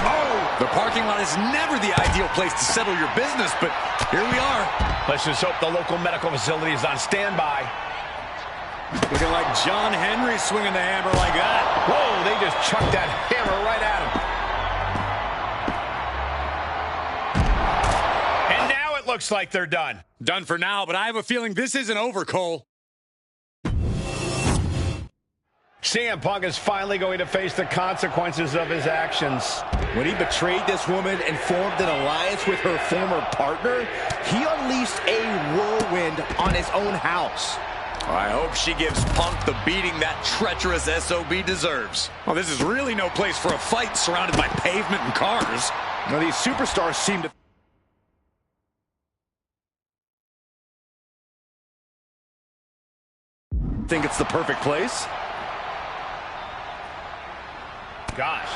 Speaker 2: Oh! The parking lot is never the ideal place to settle your business, but here we are.
Speaker 1: Let's just hope the local medical facility is on standby.
Speaker 2: Looking like John Henry swinging the hammer like that.
Speaker 1: Whoa, they just chucked that hammer right at him. And now it looks like they're done.
Speaker 2: Done for now, but I have a feeling this isn't over, Cole.
Speaker 1: CM Punk is finally going to face the consequences of his actions.
Speaker 6: When he betrayed this woman and formed an alliance with her former partner, he unleashed a whirlwind on his own house.
Speaker 2: I hope she gives Punk the beating that treacherous SOB deserves. Well, this is really no place for a fight surrounded by pavement and cars.
Speaker 6: Now, these superstars seem to think it's the perfect place.
Speaker 1: Gosh.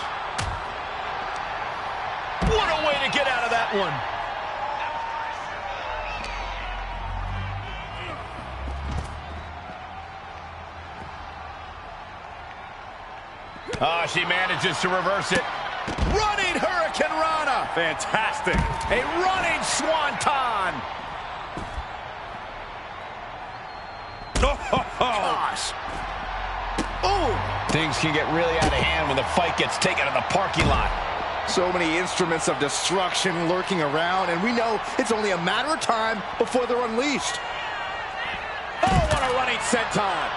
Speaker 1: What a way to get out of that one. Oh, she manages to reverse it. Running Hurricane Rana.
Speaker 2: Fantastic.
Speaker 1: A running Swanton.
Speaker 6: Gosh. Oh!
Speaker 1: Things can get really out of hand when the fight gets taken to the parking lot.
Speaker 6: So many instruments of destruction lurking around, and we know it's only a matter of time before they're unleashed. Oh, what a running senton!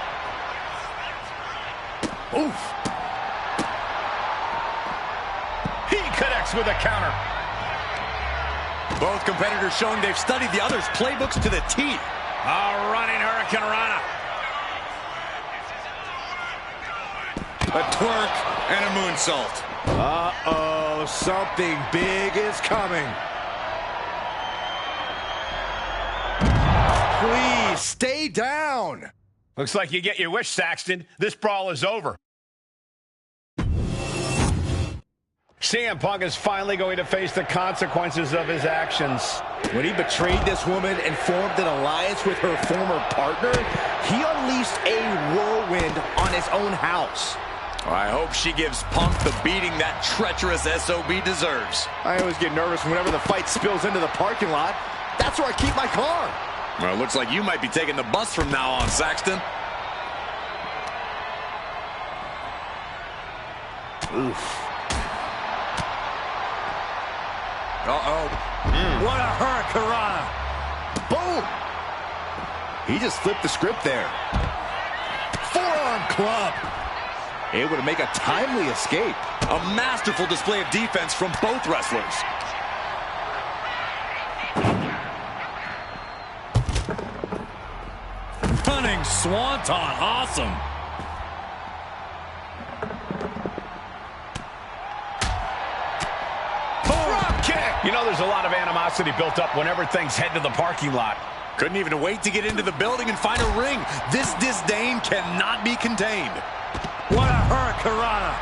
Speaker 6: Oof!
Speaker 1: He connects with a counter.
Speaker 2: Both competitors showing they've studied the other's playbooks to the T.
Speaker 1: A running Hurricane Rana.
Speaker 2: A twerk and a moonsault.
Speaker 6: Uh-oh, something big is coming. Please, stay down.
Speaker 1: Looks like you get your wish, Saxton. This brawl is over. CM Punk is finally going to face the consequences of his actions.
Speaker 6: When he betrayed this woman and formed an alliance with her former partner, he unleashed a whirlwind on his own house.
Speaker 2: I hope she gives Punk the beating that treacherous SOB deserves.
Speaker 6: I always get nervous whenever the fight spills into the parking lot. That's where I keep my car.
Speaker 2: Well, it looks like you might be taking the bus from now on, Saxton.
Speaker 6: Oof.
Speaker 2: Uh-oh. What a hurricanrana.
Speaker 6: Boom! He just flipped the script there. Forearm club. Able to make a timely escape.
Speaker 2: A masterful display of defense from both wrestlers. Running swanton, awesome.
Speaker 1: Drop kick. You know there's a lot of animosity built up whenever things head to the parking lot.
Speaker 2: Couldn't even wait to get into the building and find a ring. This disdain cannot be contained. What a hurricanrana.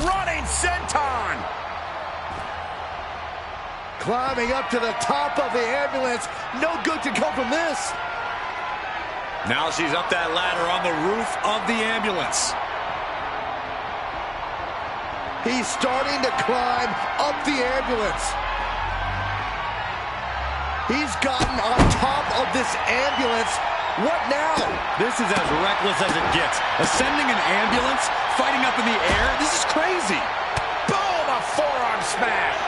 Speaker 1: Running senton.
Speaker 6: Climbing up to the top of the ambulance. No good can come from this.
Speaker 2: Now she's up that ladder on the roof of the ambulance.
Speaker 6: He's starting to climb up the ambulance. He's gotten on top of this ambulance. What now?
Speaker 2: This is as reckless as it gets. Ascending an ambulance, fighting up in the air. This is crazy.
Speaker 1: Boom, a forearm smash.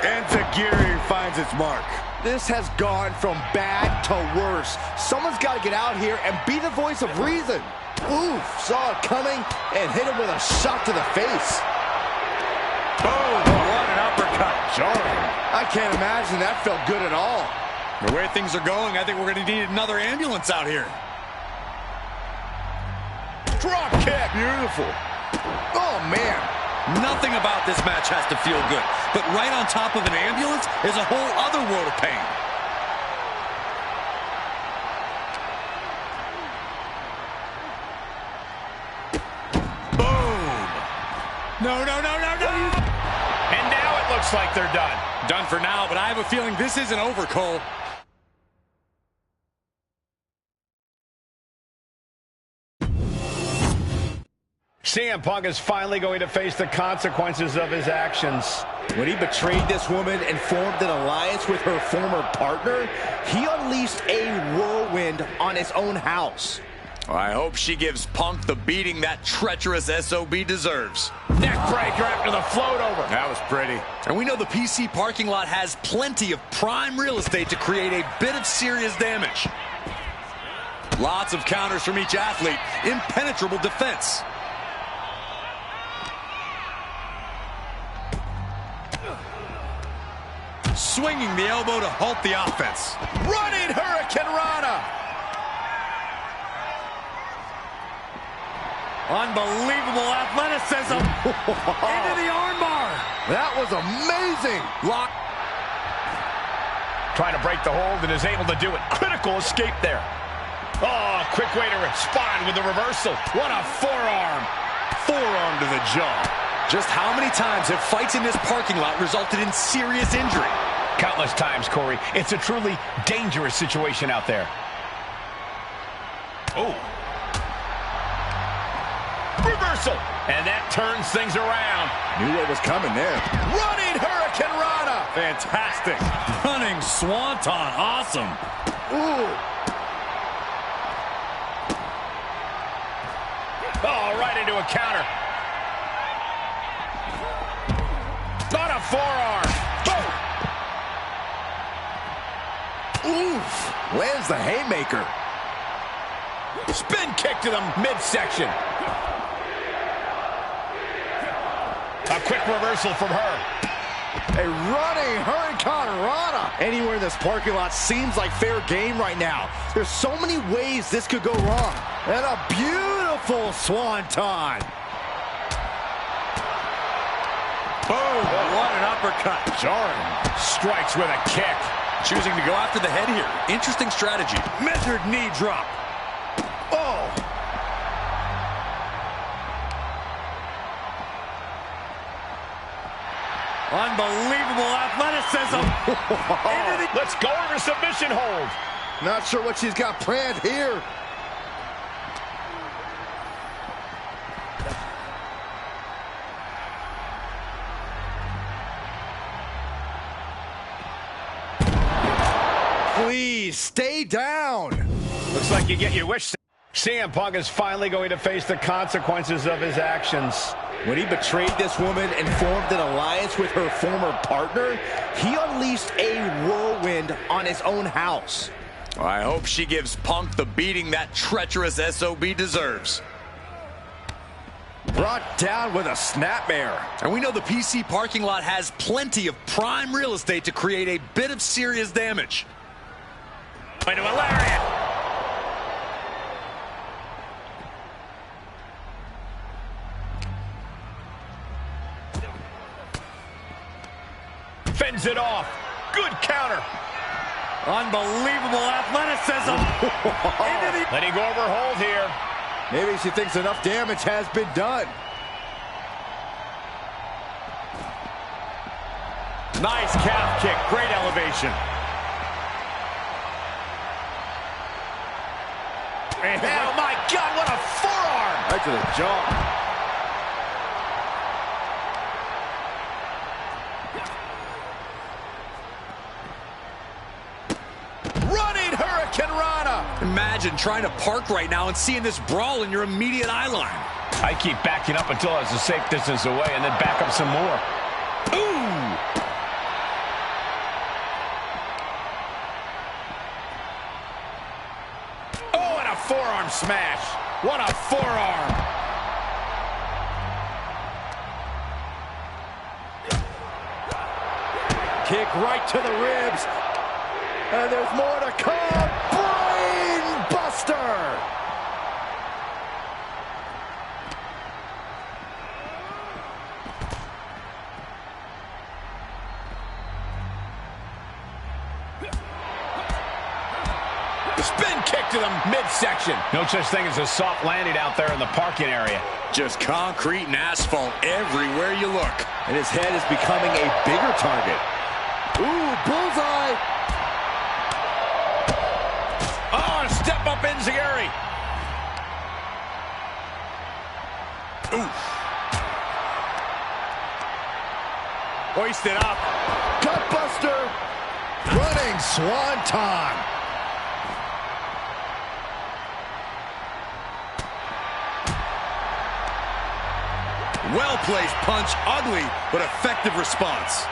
Speaker 6: Enziguri finds its mark. This has gone from bad to worse. Someone's got to get out here and be the voice of reason. Oof, saw it coming and hit him with a shot to the face.
Speaker 2: Boom! What an uppercut. Jarring. I can't imagine that felt good at all. The way things are going, I think we're going to need another ambulance out here. Drop kick. Beautiful. Oh, man. Nothing about this match has to feel good, but right on top of an ambulance is a whole other world of pain. Boom. No, no, no, no, no.
Speaker 1: And now it looks like they're done.
Speaker 2: Done for now, but I have a feeling this isn't over, Cole.
Speaker 1: CM Punk is finally going to face the consequences of his actions.
Speaker 6: When he betrayed this woman and formed an alliance with her former partner, he unleashed a whirlwind on his own house.
Speaker 2: I hope she gives Punk the beating that treacherous SOB deserves.
Speaker 1: Neckbreaker after the float over.
Speaker 2: That was pretty. And we know the PC parking lot has plenty of prime real estate to create a bit of serious damage. Lots of counters from each athlete. Impenetrable defense. Swinging the elbow to halt the offense.
Speaker 1: Running Hurricane Rana.
Speaker 2: Unbelievable athleticism. Into the armbar.
Speaker 6: That was amazing.
Speaker 2: Lock.
Speaker 1: Trying to break the hold and is able to do it. Critical escape there. Oh, quick way to respond with the reversal. What a forearm.
Speaker 2: Forearm to the jaw. Just how many times have fights in this parking lot resulted in serious injury?
Speaker 1: Countless times, Corey. It's a truly dangerous situation out there. Oh. Reversal. And that turns things around.
Speaker 6: Knew what was coming there.
Speaker 1: Running Hurricane Rana.
Speaker 2: Fantastic. Running Swanton. Awesome.
Speaker 6: Ooh.
Speaker 1: Oh, right into a counter. On a forearm. Boom.
Speaker 6: Oof. Lands the haymaker.
Speaker 1: Spin kick to the midsection. A quick reversal from her.
Speaker 6: A running Hurricane Rana. Anywhere in this parking lot seems like fair game right now. There's so many ways this could go wrong. And a beautiful swanton.
Speaker 2: Boom. What an uppercut.
Speaker 1: Jarring. Strikes with a kick.
Speaker 2: Choosing to go after the head here. Interesting strategy. Measured knee drop.
Speaker 6: Oh.
Speaker 2: Unbelievable athleticism.
Speaker 1: Let's go over submission hold.
Speaker 6: Not sure what she's got planned here. Please, stay down.
Speaker 1: Looks like you get your wish. CM Punk is finally going to face the consequences of his actions.
Speaker 6: When he betrayed this woman and formed an alliance with her former partner, he unleashed a whirlwind on his own house.
Speaker 2: I hope she gives Punk the beating that treacherous SOB deserves.
Speaker 6: Brought down with a snapmare.
Speaker 2: And we know the PC parking lot has plenty of prime real estate to create a bit of serious damage.
Speaker 1: Into a lariat. Fends it off. Good counter.
Speaker 2: Unbelievable athleticism.
Speaker 1: Letting go of her hold here.
Speaker 6: Maybe she thinks enough damage has been done.
Speaker 2: Nice calf kick. Great elevation.
Speaker 1: Oh, my God, what a forearm.
Speaker 6: Right to the jaw.
Speaker 1: Running Hurricane Rana.
Speaker 2: Imagine trying to park right now and seeing this brawl in your immediate eye line.
Speaker 1: I keep backing up until I was a safe distance away and then back up some more. Ooh. Oh, and a forearm smash. What a forearm.
Speaker 2: kick right to the ribs. And there's more to come. Brain buster.
Speaker 1: Spin kick to the midsection. No such thing as a soft landing out there in the parking area.
Speaker 2: Just concrete and asphalt everywhere you look. And his head is becoming a bigger target. Ooh, bullseye.
Speaker 1: Oh, a step up enziguri. Ooh.
Speaker 2: Hoisted up. Gutbuster. Running swanton. Well-placed punch, ugly, but effective response.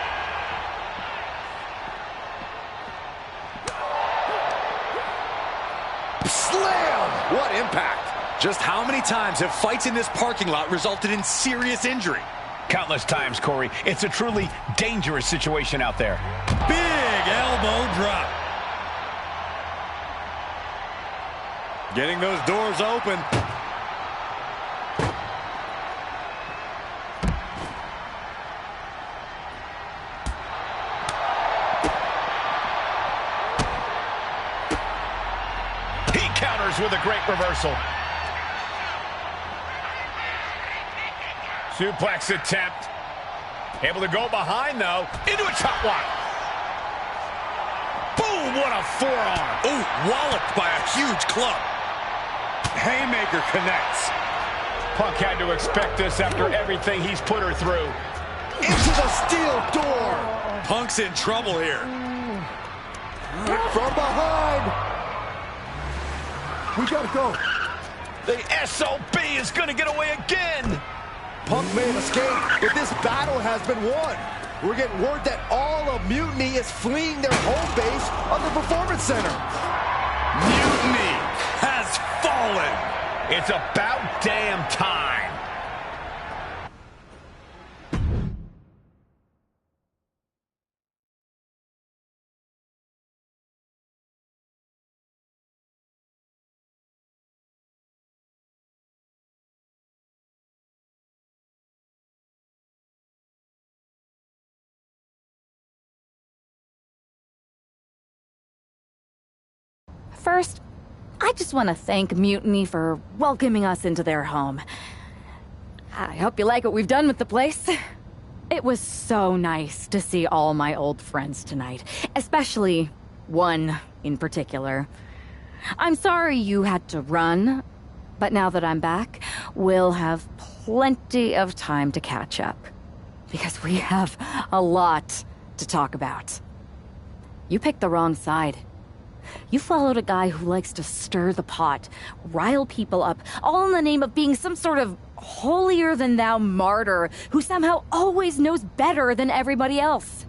Speaker 2: Slam! What impact! Just how many times have fights in this parking lot resulted in serious injury?
Speaker 1: Countless times, Corey. It's a truly dangerous situation out there.
Speaker 2: Big elbow drop. Getting those doors open.
Speaker 1: With a great reversal. Suplex attempt. Able to go behind, though. Into a chop block. Boom, what a forearm.
Speaker 2: Ooh, walloped by a huge club. Haymaker connects.
Speaker 1: Punk had to expect this after everything he's put her through.
Speaker 2: Into the steel door. Punk's in trouble here. From behind.
Speaker 4: We gotta go.
Speaker 1: The SOB is gonna get away again.
Speaker 6: Punk may have escaped, but this battle has been won. We're getting word that all of Mutiny is fleeing their home base of the Performance Center.
Speaker 2: Mutiny has fallen.
Speaker 1: It's about damn time.
Speaker 14: First, I just want to thank Mutiny for welcoming us into their home. I hope you like what we've done with the place. It was so nice to see all my old friends tonight, especially one in particular. I'm sorry you had to run, but now that I'm back, we'll have plenty of time to catch up, because we have a lot to talk about. You picked the wrong side. You followed a guy who likes to stir the pot, rile people up, all in the name of being some sort of holier-than-thou martyr who somehow always knows better than everybody else.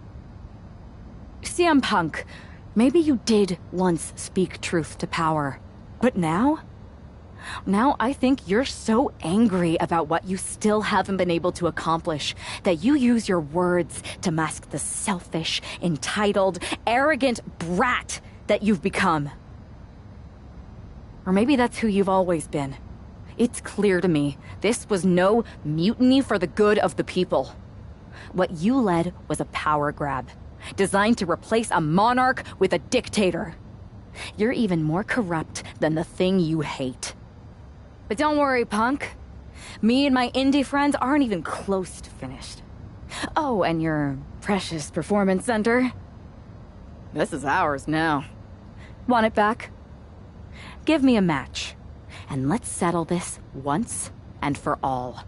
Speaker 14: CM Punk, maybe you did once speak truth to power, but now? Now I think you're so angry about what you still haven't been able to accomplish that you use your words to mask the selfish, entitled, arrogant brat that you've become. Or maybe that's who you've always been. It's clear to me, this was no mutiny for the good of the people. What you led was a power grab, designed to replace a monarch with a dictator. You're even more corrupt than the thing you hate. But don't worry, Punk. Me and my indie friends aren't even close to finished. Oh, and your precious performance center? This is ours now. Want it back? Give me a match, and let's settle this once and for all.